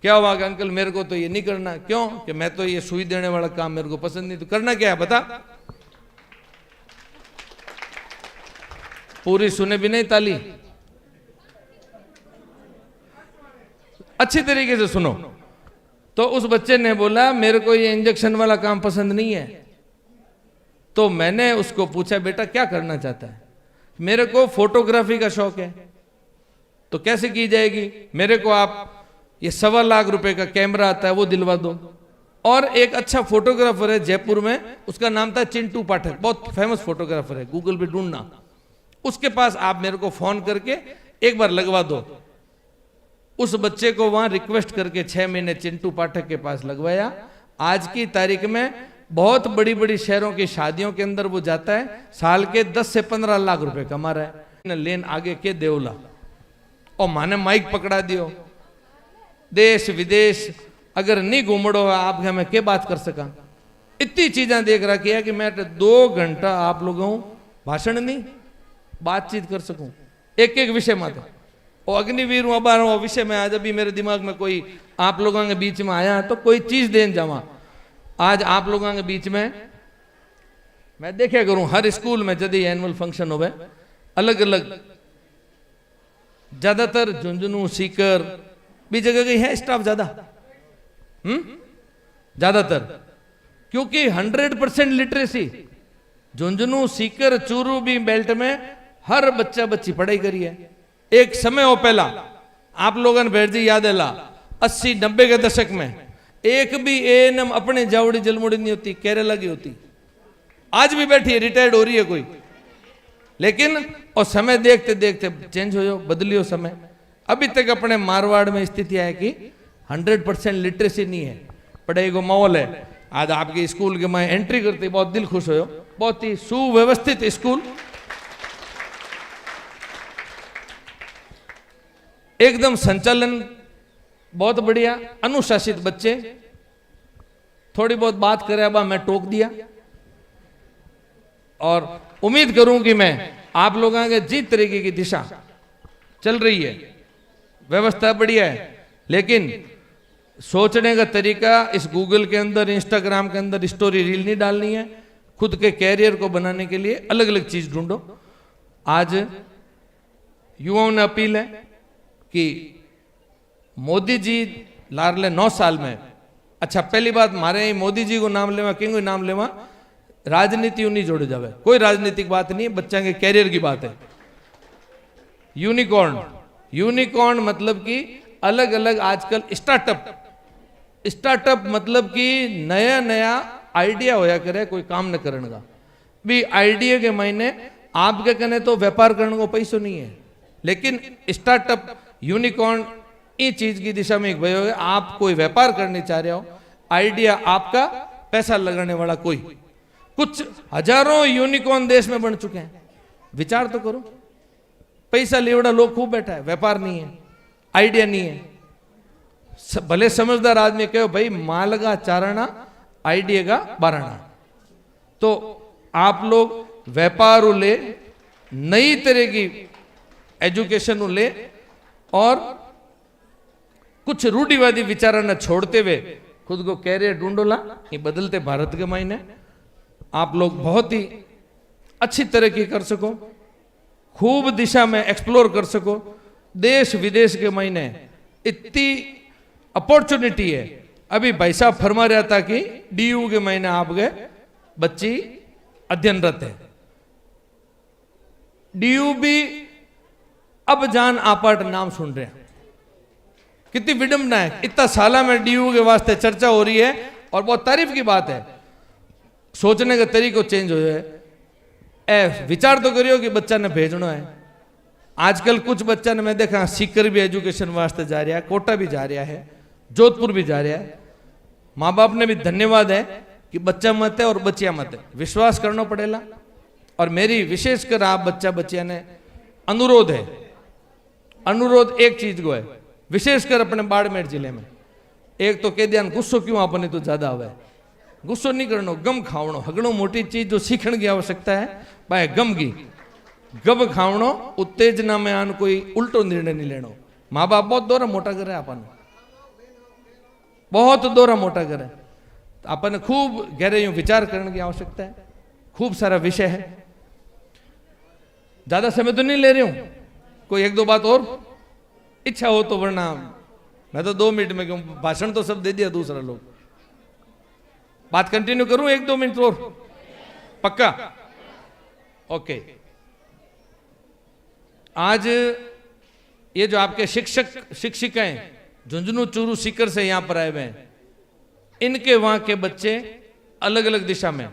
क्या हुआ कि अंकल मेरे को तो ये नहीं करना। क्यों? कि मैं तो ये सुई देने वाला काम मेरे को पसंद नहीं। तो करना क्या है बता? पूरी सुने भी नहीं ताली, अच्छी तरीके से सुनो। तो उस बच्चे ने बोला मेरे को ये इंजेक्शन वाला काम पसंद नहीं है। तो मैंने उसको पूछा बेटा क्या करना चाहता है? मेरे को फोटोग्राफी का शौक है। तो कैसे की जाएगी? मेरे को आप ये 1.25 लाख रुपए का कैमरा आता है वो दिलवा दो। और एक अच्छा फोटोग्राफर है जयपुर में, उसका नाम था चिंटू पाठक, बहुत फेमस फोटोग्राफर है, गूगल पे ढूंढना। उसके पास आप मेरे को फोन करके एक बार लगवा दो। उस बच्चे को वहां रिक्वेस्ट करके 6 महीने चिंटू पाठक के पास लगवाया। आज की तारीख में बहुत बड़ी बड़ी शहरों की शादियों के अंदर वो जाता है, साल के 10 से 15 लाख रुपए कमा रहा है। लेन आगे के देवला और माने माइक पकड़ा दियो, देश विदेश अगर नहीं घूमड़ो आप हमें क्या बात कर सका। इतनी चीजें देख रखी है कि मैं 2 घंटा आप लोगों भाषण नहीं बातचीत कर सकूं एक एक विषय में। और अग्निवीर हूं अबार विषय में आज अभी मेरे दिमाग में कोई आप लोगों के बीच में आया तो कोई चीज देन जावा। आज आप लोगों के बीच में मैं देखा करूं हर स्कूल में यदि एनुअल फंक्शन हो अलग अलग, ज्यादातर झुंझुनू सीकर भी जगह गई है स्टाफ ज्यादा, ज्यादातर, क्योंकि 100% लिटरेसी झुंझुनू सीकर चूरू भी बेल्ट में हर बच्चा बच्ची पढ़ाई करी है। एक समय हो पहला आप लोगों ने भेड़ जी याद है 80-90 के दशक में एक भी एएनएम अपने जावड़ी जलमुड़ी नहीं होती, केरला की होती। आज भी बैठी है, रिटायर्ड हो रही है कोई, लेकिन और समय देखते देखते चेंज हो बदलियो समय। अभी तक अपने मारवाड़ में स्थिति है कि 100% लिटरेसी नहीं है, पढ़ाई को माहौल है। आज आपके स्कूल के मैं एंट्री करते बहुत दिल खुश हो, बहुत ही सुव्यवस्थित स्कूल, एकदम संचालन बहुत बढ़िया, अनुशासित बच्चे। थोड़ी बहुत बात करे अब मैं टोक दिया, और उम्मीद करूं कि मैं आप लोगों के जिस तरीके की दिशा चल रही है, व्यवस्था बढ़िया है, लेकिन सोचने का तरीका इस गूगल के अंदर इंस्टाग्राम के अंदर स्टोरी रील नहीं डालनी है। खुद के कैरियर को बनाने के लिए अलग अलग चीज ढूंढो। आज युवाओं ने अपील है कि मोदी जी लारले 9 साल में, अच्छा पहली बात मारे मोदी जी को नाम लेवा किंग नाम लेवा, राजनीति नहीं जोड़े जावे, कोई राजनीतिक बात नहीं है, बच्चा के कैरियर की बात है। यूनिकॉर्न, यूनिकॉर्न मतलब कि अलग अलग आजकल स्टार्टअप, स्टार्टअप मतलब कि नया नया आइडिया होया करे, कोई काम न करने का भी आइडिया के महीने आपके कने तो व्यापार करने को पैसों नहीं है, लेकिन स्टार्टअप यूनिकॉर्न इस चीज की दिशा में एक भाई हो, आप कोई व्यापार करने चाह रहे हो, आइडिया आपका, पैसा लगाने वाला कोई। कुछ हजारों यूनिकॉर्न देश में बन चुके हैं, विचार तो करो। पैसा लेवड़ा लोग खूब बैठा है, व्यापार नहीं है, आइडिया नहीं है। भले समझदार आदमी कहो भाई माल का चारणा आइडिया का बाराना, तो आप लोग व्यापार ले, नई तरह की एजुकेशन ले, और कुछ रूढ़िवादी विचार न छोड़ते हुए खुद को कैरियर ढूंढोला। ये बदलते भारत के मायने आप लोग बहुत ही अच्छी तरक्की कर सको, खूब दिशा में एक्सप्लोर कर सको। देश विदेश के महीने इतनी अपॉर्चुनिटी है। अभी भाई साहब फरमा रहा था कि डीयू के महीने आप गए बच्ची अध्ययनरत है, डीयू भी अब जान आपाट नाम सुन रहे हैं। कितनी विडंबना है, इतना साला में डीयू के वास्ते चर्चा हो रही है और बहुत तारीफ की बात है। सोचने का तरीका चेंज हो जाए, विचार तो करियो कि बच्चा ने भेजना है। आजकल कुछ बच्चा ने मैं देखा सीकर भी एजुकेशन वास्ते जा रहा है, कोटा भी जा रहा है, जोधपुर भी जा रहा है। माँ बाप ने भी धन्यवाद है कि बच्चा मत है और बच्चिया मत है, विश्वास करना पड़ेगा। और मेरी विशेषकर आप बच्चा बच्चिया ने अनुरोध है, अनुरोध एक चीज को है, विशेषकर अपने बाड़मेर जिले में। एक तो कह दिया गुस्सो क्यों आपने तो ज्यादा आवे, गुस्सो नहीं करनो, गम खावणो। हगणो मोटी चीज जो सीखने की आवश्यकता है भाई गम की, गम खावणो, उत्तेजना में आन कोई उल्टो निर्णय नहीं लेनो। माँ बाप बहुत दौरा मोटा करे, अपन बहुत दौरा मोटा करे, तो अपन खूब गहरे विचार करने की आवश्यकता है। खूब सारा विषय है, ज्यादा समय तो नहीं ले रही हूं, कोई 1-2 बात और इच्छा हो तो, वरना मैं तो 2 मिनट में क्यों, भाषण तो सब दे दिया दूसरा लोग। बात कंटिन्यू करूं 1-2 मिनट और, पक्का? ओके। आज ये जो आपके शिक्षक शिक्षिकाएं झुंझुनू चूरू सीकर से यहां पर आए हुए हैं, इनके वहां के बच्चे अलग अलग दिशा में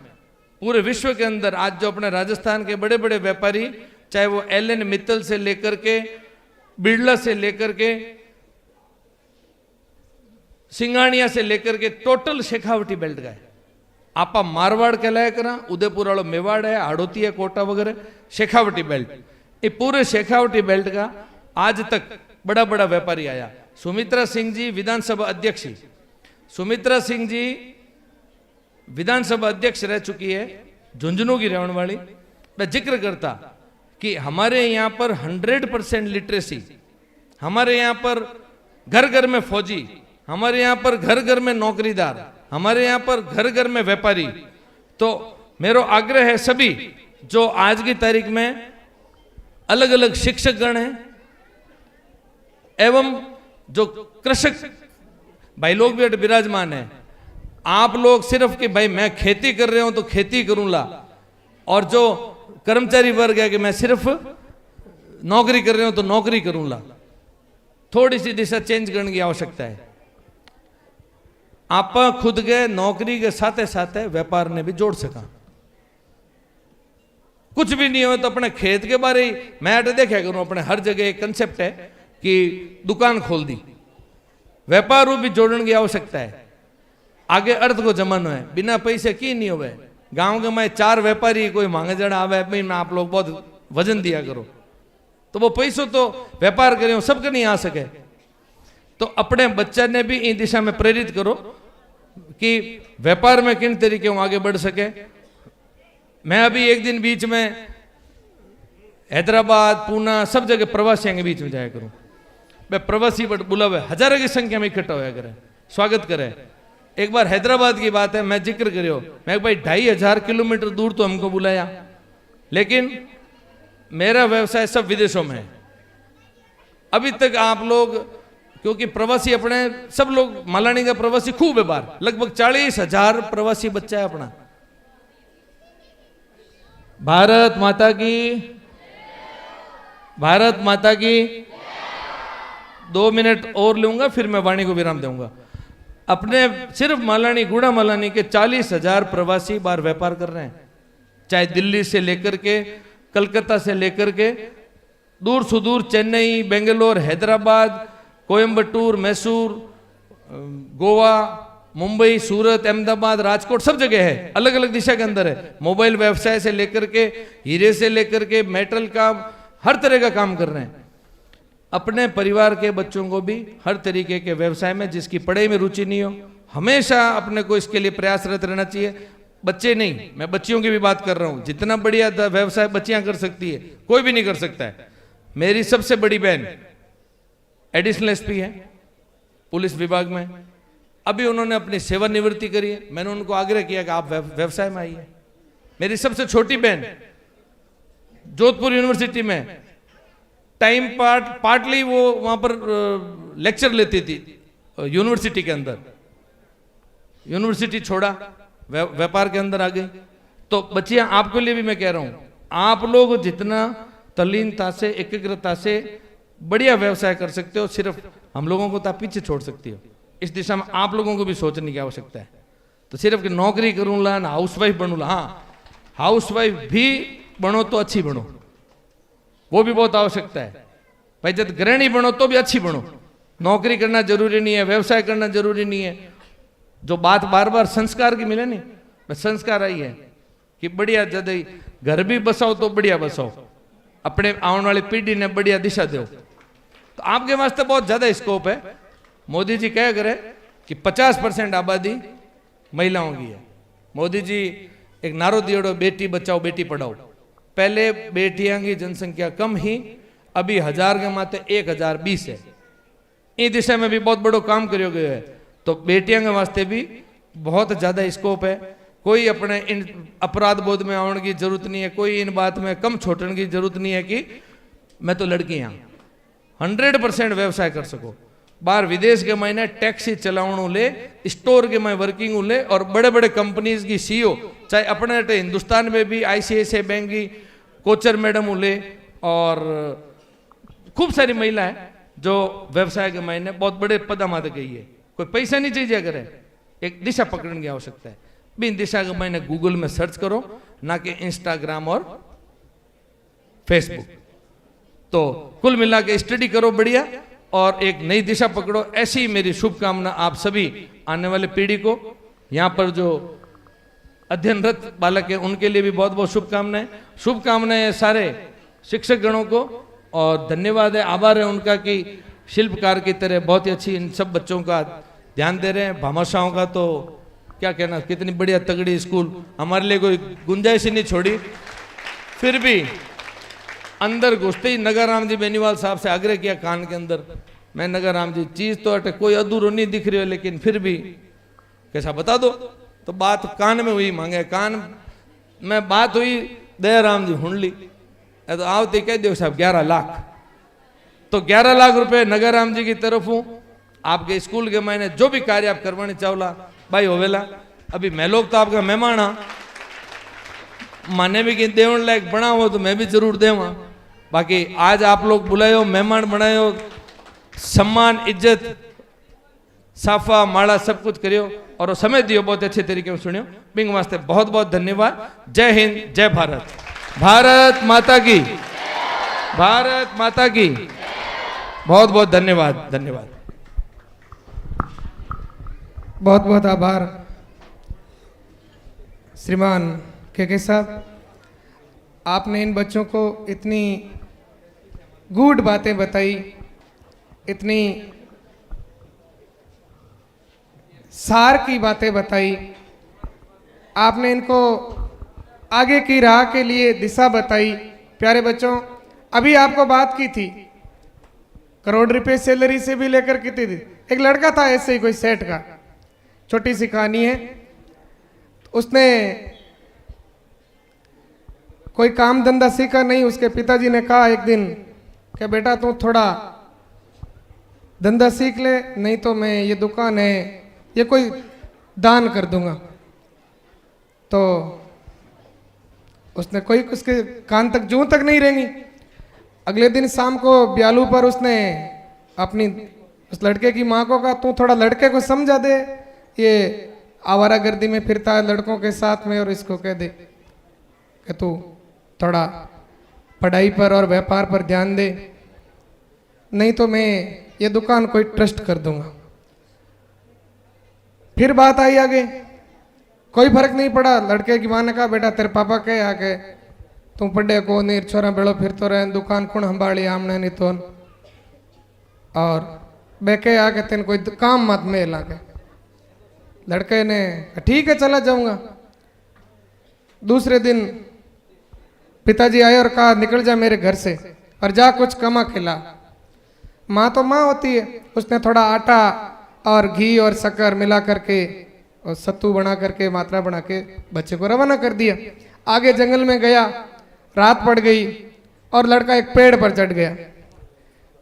पूरे विश्व के अंदर, आज जो अपने राजस्थान के बड़े बड़े व्यापारी चाहे वो एलन मित्तल से लेकर के बिरला से लेकर के सिंगानिया से लेकर के टोटल शेखावटी बेल्ट का है। आपा मारवाड़ कहलाया करा, उदयपुर वालों मेवाड़ है, हाड़ोती है, कोटा वगैरह, शेखावटी बेल्ट। ये पूरे शेखावटी बेल्ट का आज तक बड़ा बड़ा व्यापारी आया। सुमित्रा सिंह जी विधानसभा अध्यक्ष, सुमित्रा सिंह जी विधानसभा अध्यक्ष रह चुकी है, झुंझुनू की रहने वाली। मैं जिक्र करता कि हमारे यहाँ पर 100% लिटरेसी, हमारे यहाँ पर घर घर में फौजी, हमारे यहाँ पर घर घर में नौकरीदार, हमारे यहाँ पर घर घर में व्यापारी। तो मेरा आग्रह है सभी जो आज की तारीख में अलग अलग शिक्षक गण हैं एवं जो कृषक भाई लोग भी विराजमान है, आप लोग सिर्फ कि भाई मैं खेती कर रहा हूं तो खेती करूंगा, और जो कर्मचारी वर्ग है कि मैं सिर्फ नौकरी कर रहा हूं तो नौकरी करूंगा, थोड़ी सी दिशा चेंज करने की आवश्यकता है। आप खुद के नौकरी के साथ साथ व्यापार ने भी जोड़ सका। कुछ भी नहीं हो तो अपने खेत के बारे ही मैं देखा करूं, अपने हर जगह एक कंसेप्ट है कि दुकान खोल दी, व्यापार भी जोड़ने की आवश्यकता है। आगे अर्थ को जमानो है, बिना पैसे की नहीं होवे। गांव के में 4 व्यापारी कोई मांगे जड़ा आवे, भाई मैं आप लोग बहुत वजन दिया करो, तो वो पैसों तो व्यापार करें सबके नहीं आ सके। तो अपने बच्चे ने भी इन दिशा में प्रेरित करो कि व्यापार में किन तरीके हम आगे बढ़ सके। मैं अभी एक दिन बीच में हैदराबाद, पूना सब जगह प्रवासियों के बीच में जाया करूं। मैं प्रवासी बुलावे हजारों की संख्या में इकट्ठा होया करे, स्वागत करे। एक बार हैदराबाद की बात है, मैं जिक्र करियो, मैं भाई 2500 किलोमीटर दूर तो हमको बुलाया, लेकिन मेरा व्यवसाय सब विदेशों में है। अभी तक आप लोग, क्योंकि प्रवासी अपने सब लोग मालानी का प्रवासी खूब है बाहर, लगभग 40,000 प्रवासी बच्चा है अपना। भारत माता की, भारत माता की। 2 मिनट और लूंगा फिर मैं वाणी को विराम दूंगा। अपने सिर्फ मालानी, गुड़ा मालानी के 40,000 प्रवासी बाहर व्यापार कर रहे हैं, चाहे दिल्ली से लेकर के, कलकत्ता से लेकर के दूर सुदूर, चेन्नई, बेंगलोर, हैदराबाद, कोयम्बटूर, मैसूर, गोवा, मुंबई, सूरत, अहमदाबाद, राजकोट, सब जगह है, अलग अलग दिशा के अंदर है। मोबाइल व्यवसाय से लेकर के, हीरे से लेकर के, मेटल काम, हर तरह का काम कर रहे हैं। अपने परिवार के बच्चों को भी हर तरीके के व्यवसाय में, जिसकी पढ़ाई में रुचि नहीं हो, हमेशा अपने को इसके लिए प्रयासरत रहना चाहिए। बच्चे नहीं, मैं बच्चियों की भी बात कर रहा हूं। जितना बढ़िया व्यवसाय बच्चियां कर सकती है, कोई भी नहीं कर सकता है। मेरी सबसे बड़ी बहन एडिशनल एसपी है पुलिस विभाग में, अभी उन्होंने अपनी सेवानिवृत्ति करी है। मैंने उनको आग्रह किया कि आप व्यवसाय में आइए। मेरी सबसे छोटी बहन जोधपुर यूनिवर्सिटी में टाइम पार्टली वो वहां पर लेक्चर लेती थी यूनिवर्सिटी के अंदर, यूनिवर्सिटी छोड़ा, व्यापार के अंदर आ गई। तो बच्चियां, आपके लिए भी मैं कह रहा हूं, आप लोग जितना तल्लीनता से, एकाग्रता से बढ़िया व्यवसाय कर सकते हो, सिर्फ हम लोगों को तो पीछे छोड़ सकती हो। इस दिशा में आप लोगों को भी सोचने की आवश्यकता है। तो सिर्फ कि नौकरी करूंगा ना हाउसवाइफ बनूंगा, हाँ हाउसवाइफ भी बनो तो अच्छी बनो, वो भी बहुत आवश्यकता है। भाई जब गृहिणी बनो तो भी अच्छी बनो, नौकरी करना जरूरी नहीं है, व्यवसाय करना जरूरी नहीं है। जो बात बार बार संस्कार की मिले नहीं, संस्कार आई है कि बढ़िया जद घर भी बसाओ तो बढ़िया बसाओ, अपने आने वाली पीढ़ी ने बढ़िया दिशा दो। तो आपके वास्ते बहुत ज्यादा स्कोप है। मोदी जी क्या करे कि 50% आबादी महिलाओं की है। मोदी जी एक नारो दियो, बेटी बचाओ बेटी पढ़ाओ। पहले बेटियां की जनसंख्या कम ही, अभी 1000 के माते 1020 है। इस दिशा में भी बहुत बड़ो काम करो गयो है। तो बेटियां के वास्ते भी बहुत ज्यादा स्कोप है। कोई अपने इन अपराध बोध में आने की जरूरत नहीं है, कोई इन बात में कम छोड़ने की जरूरत नहीं है कि मैं तो लड़की हूं। 100% व्यवसाय कर सको। बाहर विदेश के महीने टैक्सी चलावणु ले, स्टोर के में वर्किंग ले, और बड़े बड़े कंपनीज की सीईओ, चाहे अपने हिंदुस्तान में भी ICICI बैंक की कोचर मैडम ले, और खूब सारी महिलाएं जो व्यवसाय के महीने बहुत बड़े पद माते गई है। कोई पैसा नहीं चाहिए, करे एक दिशा पकड़ने की आवश्यकता है। भी इन दिशा के महीने गूगल में सर्च करो, ना कि इंस्टाग्राम और फेसबुक। तो कुल मिला के स्टडी करो बढ़िया और एक नई दिशा पकड़ो। ऐसी मेरी शुभकामना आप सभी आने वाले पीढ़ी को, यहाँ पर जो अध्ययनरत बालक है उनके लिए भी बहुत बहुत शुभकामनाएं। शुभकामनाएं सारे शिक्षक गणों को और धन्यवाद है, आभार है उनका कि शिल्पकार की तरह बहुत ही अच्छी इन सब बच्चों का ध्यान दे रहे हैं। भामाशाहों का तो क्या कहना, कितनी बढ़िया तगड़ी स्कूल, हमारे लिए कोई गुंजाइश ही नहीं छोड़ी। फिर भी अंदर घुसते ही नगर राम जी बेनीवाल साहब से आग्रह किया कान के अंदर, मैं नगर राम जी चीज तो अटे कोई अधूरो नहीं दिख रही हो, लेकिन फिर भी कैसा बता दो। तो बात कान में हुई, मांगे कान में बात हुई, दयाराम जी हुंडली तो आवती कह दो साहब 11 लाख। तो 11 लाख रुपए नगर राम जी की तरफ हूँ। आपके स्कूल के मायने जो भी कार्य आप करवाने चावला भाई होवेला। अभी मैं लोग तो आपका मेहमान हाँ, माने भी कि देवन लायक बना हो तो मैं भी जरूर देवा। बाकी आज आप लोग बुलायो, मेहमान बनायो, सम्मान इज्जत साफा माड़ा सब कुछ करियो और समय दियो, बहुत अच्छे तरीके में सुनियो। बिंग वास्ते बहुत बहुत धन्यवाद। जय हिंद, जय भारत, भारत माता की, भारत माता की। बहुत बहुत धन्यवाद, धन्यवाद। बहुत बहुत आभार श्रीमान के साहब, आपने इन बच्चों को इतनी गूढ़ बातें बताई, इतनी सार की बातें बताई, आपने इनको आगे की राह के लिए दिशा बताई। प्यारे बच्चों, अभी आपको बात की थी करोड़ रुपए सैलरी से भी लेकर कितनी थी। एक लड़का था ऐसे ही कोई सेठ का, छोटी सी कहानी है। उसने कोई काम धंधा सीखा नहीं। उसके पिताजी ने कहा एक दिन कि बेटा तू थोड़ा धंधा सीख ले, नहीं तो मैं ये दुकान है ये कोई दान कर दूंगा। तो उसने कोई उसके कान तक जूं तक नहीं रेंगी। अगले दिन शाम को ब्यालू पर उसने अपनी उस लड़के की माँ को कहा तू थोड़ा लड़के को समझा दे, ये आवारागर्दी में फिरता है लड़कों के साथ में, और इसको कह दे कि तू थोड़ा पढ़ाई पर और व्यापार पर ध्यान दे, नहीं तो मैं ये दुकान कोई ट्रस्ट कर दूंगा। फिर बात आई आगे, कोई फर्क नहीं पड़ा। लड़के की माँ ने कहा बेटा तेरे पापा कहे आके तू पढ़े को नहीं, छोरा बेड़ो फिर तो रहे, दुकान कौन संभाली आमने नहीं तो। और बेके आके तेन कोई काम मत में लाके। लड़के ने ठीक है चला जाऊंगा। दूसरे दिन पिताजी आए और कहा निकल जा मेरे घर से और जा कुछ कमा खिला। माँ तो माँ होती है, उसने थोड़ा आटा और घी और शक्कर मिला करके और सत्तू बना करके मात्रा बना के बच्चे को रवाना कर दिया। आगे जंगल में गया, रात पड़ गई और लड़का एक पेड़ पर चढ़ गया।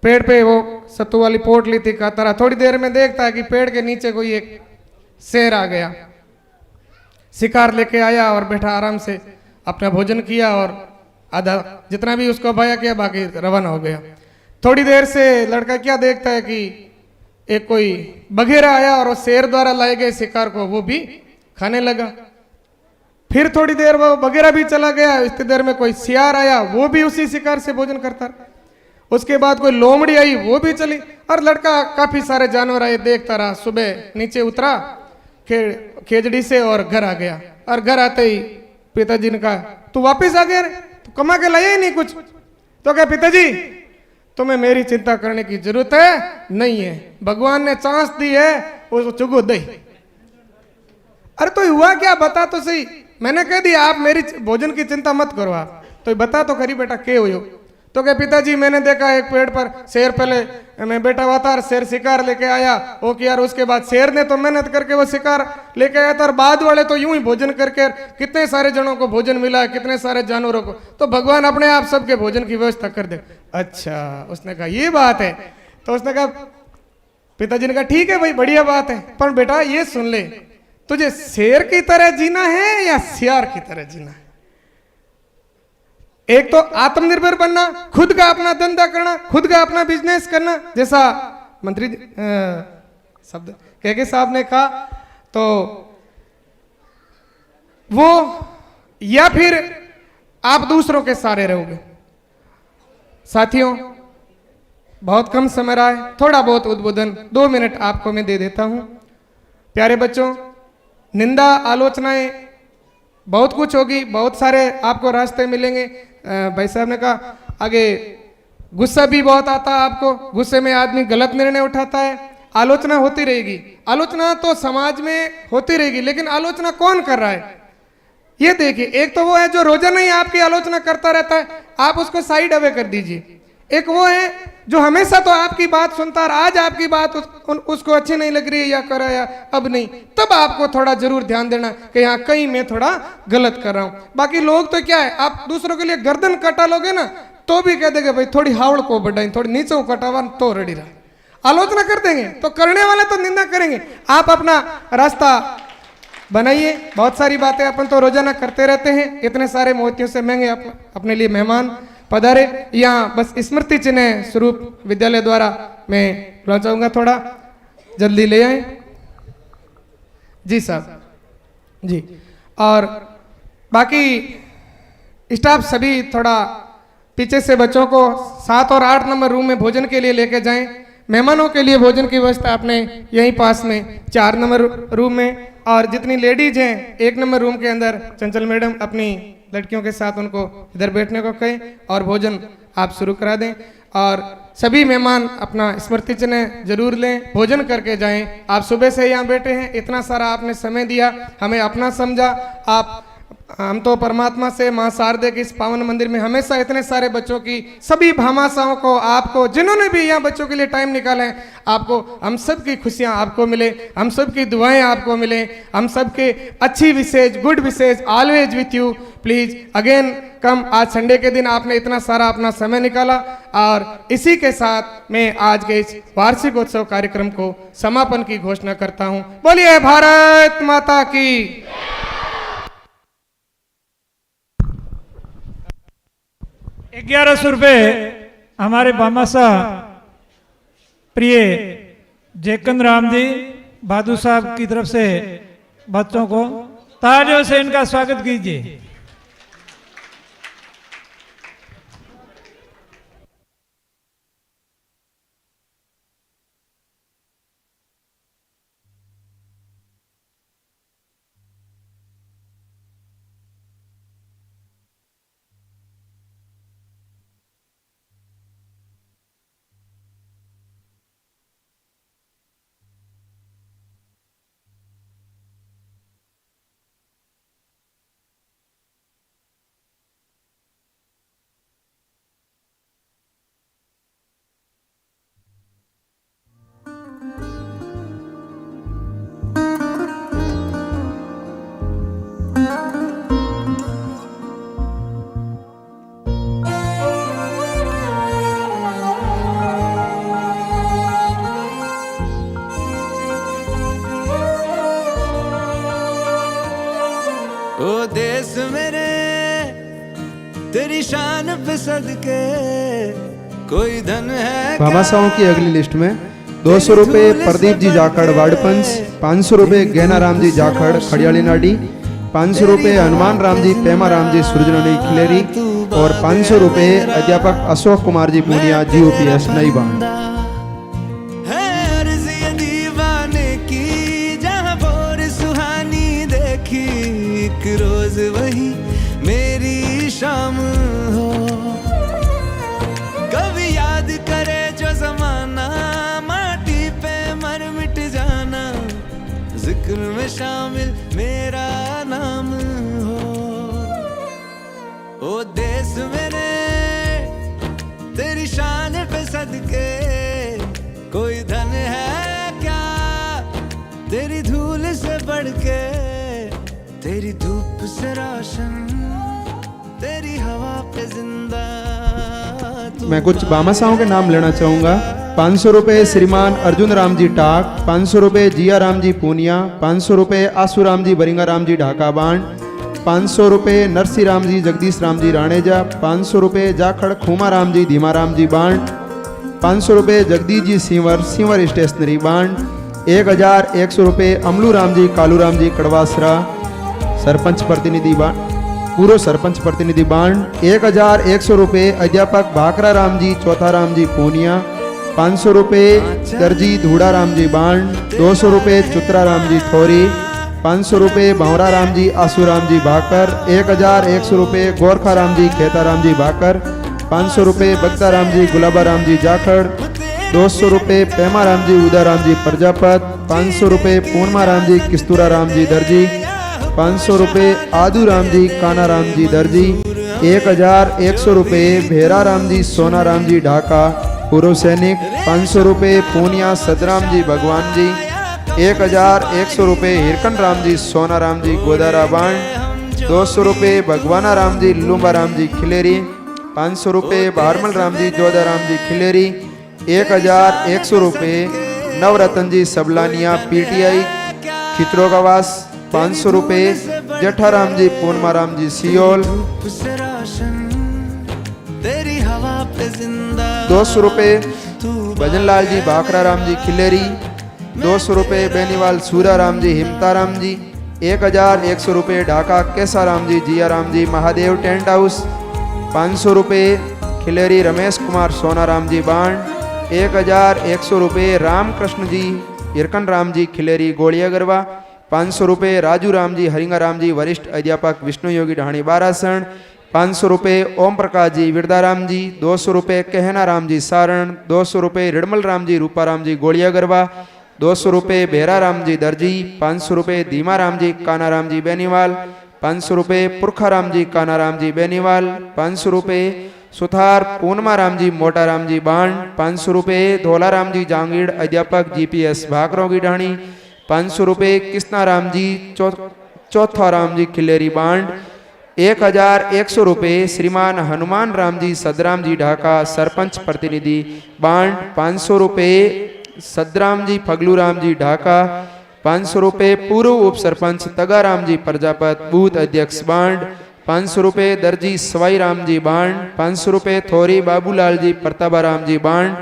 पेड़ पे वो सत्तू वाली पोटली थी कातरा। थोड़ी देर में देखता है कि पेड़ के नीचे कोई एक शेर आ गया, शिकार लेके आया और बैठा आराम से अपना भोजन किया और आधा जितना भी उसको भाया किया बाकी रवाना हो गया। थोड़ी देर से लड़का क्या देखता है कि एक कोई बघेरा आया और वो शेर द्वारा लाए गए शिकार को वो भी खाने लगा। फिर थोड़ी देर वो बघेरा भी चला गया। इतनी देर में कोई सियार आया, वो भी उसी शिकार से भोजन करता रहा। उसके बाद कोई लोमड़ी आई, वो भी चली और लड़का काफी सारे जानवर आए देखता रहा। सुबह नीचे उतरा खेजड़ी से और घर आ गया। और घर आते ही पिताजी ने कहा तू वापिस आ गया, तू कमा के लाया ही नहीं कुछ। तो क्या पिताजी तुम्हें मेरी चिंता करने की जरूरत है नहीं है, भगवान ने चांस दी है उसको चुगो दे। अरे तो हुआ क्या बता तो सही। मैंने कह दिया आप मेरी भोजन की चिंता मत करो, आप तो बता तो खरी बेटा के हुई हो। तो क्या पिताजी मैंने देखा एक पेड़ पर शेर, पहले मैं बैठा हुआ था, शेर शिकार लेके आया वो किया, उसके बाद शेर ने तो मेहनत करके वो शिकार लेके आया था और बाद वाले तो यूं ही भोजन करके कितने सारे जनों को भोजन मिला है, कितने सारे जानवरों को, तो भगवान अपने आप सबके भोजन की व्यवस्था कर दे। अच्छा, उसने कहा ये बात है। तो उसने कहा पिताजी ने कहा ठीक है भाई बढ़िया बात है, पर बेटा ये सुन ले तुझे शेर की तरह जीना है या सियार की तरह जीना है। एक तो आत्मनिर्भर बनना, खुद का अपना धंधा करना, खुद का अपना बिजनेस करना, जैसा मंत्री शब्द के साहब ने कहा, तो वो, या फिर आप दूसरों के सहारे रहोगे। साथियों, बहुत कम समय रहा है, थोड़ा बहुत उद्बोधन 2 मिनट आपको मैं दे देता हूं। प्यारे बच्चों, निंदा आलोचनाएं बहुत कुछ होगी, बहुत सारे आपको रास्ते मिलेंगे। भाई साहब ने कहा आगे गुस्सा भी बहुत आता है आपको, गुस्से में आदमी गलत निर्णय उठाता है। आलोचना होती रहेगी, आलोचना तो समाज में होती रहेगी, लेकिन आलोचना कौन कर रहा है ये देखिए। एक तो वो है जो रोजाना ही आपकी आलोचना करता रहता है, आप उसको साइड अवे कर दीजिए। एक वो है जो हमेशा तो आपकी बात सुनता है, आज आपकी बात उसको अच्छी नहीं लग रही है या कर रहा है अब नहीं, तब आपको थोड़ा जरूर ध्यान देना कि हाँ कहीं मैं थोड़ा गलत कर रहा हूं। बाकी लोग तो क्या है, आप दूसरों के लिए गर्दन कटा लोगे ना तो भी कह देंगे भाई थोड़ी हावड़ को बढ़ाई, थोड़ी नीचे कटावा तो रेडी रहा। आलोचना कर देंगे तो करने वाले तो निंदा करेंगे। आप अपना रास्ता बनाइए। बहुत सारी बातें अपन तो रोजाना करते रहते हैं, इतने सारे मोतियों से महंगे अपने लिए मेहमान पधारे। यहाँ बस स्मृति चिन्ह स्वरूप विद्यालय द्वारा मैं पहुंचाऊंगा, थोड़ा जल्दी ले आए जी साहब जी। और बाकी स्टाफ सभी थोड़ा पीछे से बच्चों को 7 और 8 नंबर रूम में भोजन के लिए लेके जाएं। मेहमानों के लिए भोजन की व्यवस्था आपने यहीं पास में 4 नंबर रूम में, और जितनी लेडीज हैं 1 नंबर रूम के अंदर चंचल मैडम अपनी लड़कियों के साथ उनको इधर बैठने को कहें और भोजन आप शुरू करा दें। और सभी मेहमान अपना स्मृति चिन्ह जरूर लें, भोजन करके जाएं। आप सुबह से यहाँ बैठे हैं, इतना सारा आपने समय दिया, हमें अपना समझा। हम तो परमात्मा से मां शारदे के इस पावन मंदिर में हमेशा इतने सारे बच्चों की, सभी भामाशाओं को, आपको जिन्होंने भी यहाँ बच्चों के लिए टाइम निकाला है, आपको हम सब की खुशियाँ आपको मिले, हम सब की दुआएं आपको मिले, हम सब के अच्छी wishes, good wishes, always with you, please again come. आज संडे के दिन आपने इतना सारा अपना समय निकाला, और इसी के साथ मैं आज के इस वार्षिक उत्सव कार्यक्रम को समापन की घोषणा करता हूँ। बोलिए भारत माता की। 1100 रुपये हमारे भामाशाह प्रिय जयकंद राम जी भादू साहब की तरफ से बच्चों को तालियों से इनका स्वागत कीजिए। ओ देश मेरे तेरी शान पे सदके कोई धन है। भामाशाहों की अगली लिस्ट में 200 रुपये प्रदीप जी जाखड़ वाड़पंच, 500 रुपये गैना राम जी जाखड़ खड़ियाली नाडी, 500 रुपये हनुमान राम जी पेमा राम जी सुरजनोली खिलेरी, और 500 रुपये अध्यापक अशोक कुमार जी पूनिया GOPS नई बांध। है अर्ज़ ये दीवाने की जहाँ भोर सुहानी देखी, एक रोज वही मेरी शाम हो। कभी याद करे जो जमाना माटी पे मर मिट जाना, जिक्र में शामिल मेरा नाम हो। ओ देश मेरे तेरी शान पे सदके कोई धन है क्या, तेरी धूल से बढ़ के, तेरी धूप से रोशन, तेरी हवा पे जिंदा। मैं कुछ भामाशाहों के नाम लेना चाहूँगा। 500 रुपये श्रीमान अर्जुन राम जी टाक, 500 रुपये जिया राम जी पूनिया, 500 रुपये आसू राम जी बरिंगा राम जी ढाका बांड, 500 रुपये नरसी राम जी जगदीश राम जी राणेजा, 500 रुपये जाखड़ खूमा राम जी धीमा राम जी बांड, 500 रुपये जगदीश जी सींवर स्टेशनरी बांड, 1100 रुपये अमलू राम जी कालू राम जी कड़वासरा सरपंच प्रतिनिधि बांड, पूर्व सरपंच प्रतिनिधि बांड 1100 रुपये अध्यापक भाकरा राम जी चौथा राम जी पूनिया, 500 रुपये दर्जी धूड़ा राम जी बांड, 200 रुपये चुत्रा राम जी थोरी, 500 रुपये भंवरा राम जी आसू राम जी भाकर, 1100 रुपये गोरखा राम जी खेता राम जी भाकर, 500 रुपये बगदा राम जी गुलाबा राम जी जाखड़, 200 रुपये पेमा राम जी उदा राम जी प्रजापत, 500 रुपये पूर्णमा राम जी किस्तूरा राम जी दर्जी, 500 रुपये आदू राम जी काना राम जी दर्जी, 1100 रुपये भेरा राम जी सोना राम जी ढाका पूर्व सैनिक, 500 रुपये पूनिया सदराम जी भगवान जी, 1100 रुपये हिरकन राम जी सोना राम जी गोदारा बांड, 200 रुपये भगवाना राम जी लुम्बा राम जी खिलेरी, 500 रुपये भारमल राम जी जोधा राम जी खिलेरी, 1100 रुपये नवरतन जी सबलानिया पीटीआई खिचरो गवास, 500 रुपये जेठा राम जी पूर्णमा राम जी सियोल, से रोशन तेरी हवा पे जिंदा 200 रुपये भजनलाल जी भाखरा राम जी खिलेरी, 200 रुपये बेनीवाल सूरा राम जी हिमता राम जी, 1100 रुपये ढाका केसा राम जी जिया राम जी महादेव टेंट हाउस, 500 रुपये खिलेरी रमेश कुमार सोना राम जी बांड, 1100 रुपये रामकृष्ण जी हिरकन राम जी खिलेरी गोलिया गरबा, 500 रुपये राजू राम जी हरिंगा राम जी वरिष्ठ अध्यापक विष्णु योगी ढाणी बारासण, 500 रुपये ओम प्रकाश जी विरदा राम जी, 200 रुपये कहना राम जी सारण, 200 रुपये रिडमल राम जी रूपा राम जी गोलिया गरबा, 200 रुपये भेरा राम जी दर्जी, 500 रुपये धीमा राम जी काना राम जी बेनीवाल, 500 रुपये पुरखा राम जी काना राम जी बेनीवाल, 500 रुपये सुथार पूर्णमा राम जी मोटा राम जी बांड, 500 रुपये धोला राम जी जांगीड़ अध्यापक जीपीएस भाकरों की ढाणी, 500 रुपये कृष्णा राम जी चौथा राम जी खिलेरी बांड, 1100 रुपये श्रीमान हनुमान राम जी सदराम जी ढाका सरपंच प्रतिनिधि बांड, 500 रुपये सदराम जी फगलू राम जी ढाका, 500 रुपये पूर्व उप सरपंच तगाराम जी प्रजापत बूथ अध्यक्ष बांड, 500 रुपये दर्जी सवाई राम जी बांड, 500 रुपये थोरी बाबूलाल जी प्रताबा राम जी बांड,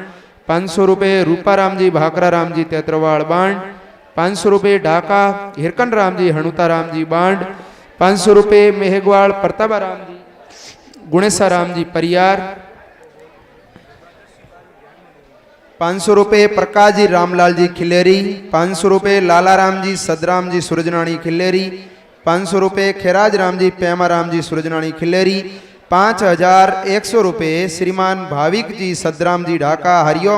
500 रुपये रूपा राम जी भाकरा राम जी तेत्रवाड़ बांड, 500 रुपये ढाका हिरकन राम जी हणुता राम जी बांड, 500 रुपये मेहगवाड़ प्रताबा राम जी गुणेशा राम जी परियार, 500 रुपये प्रकाश जी रामलाल जी खिलेरी, 500 रुपये लाला राम जी सदराम जी सुरजनाणी खिलेरी, 500 रुपये खेराज राम जी पेमा राम जी सुरजनाणी खिलेरी, 5100 रुपये श्रीमान भाविक जी सदराम जी ढाका हरिओम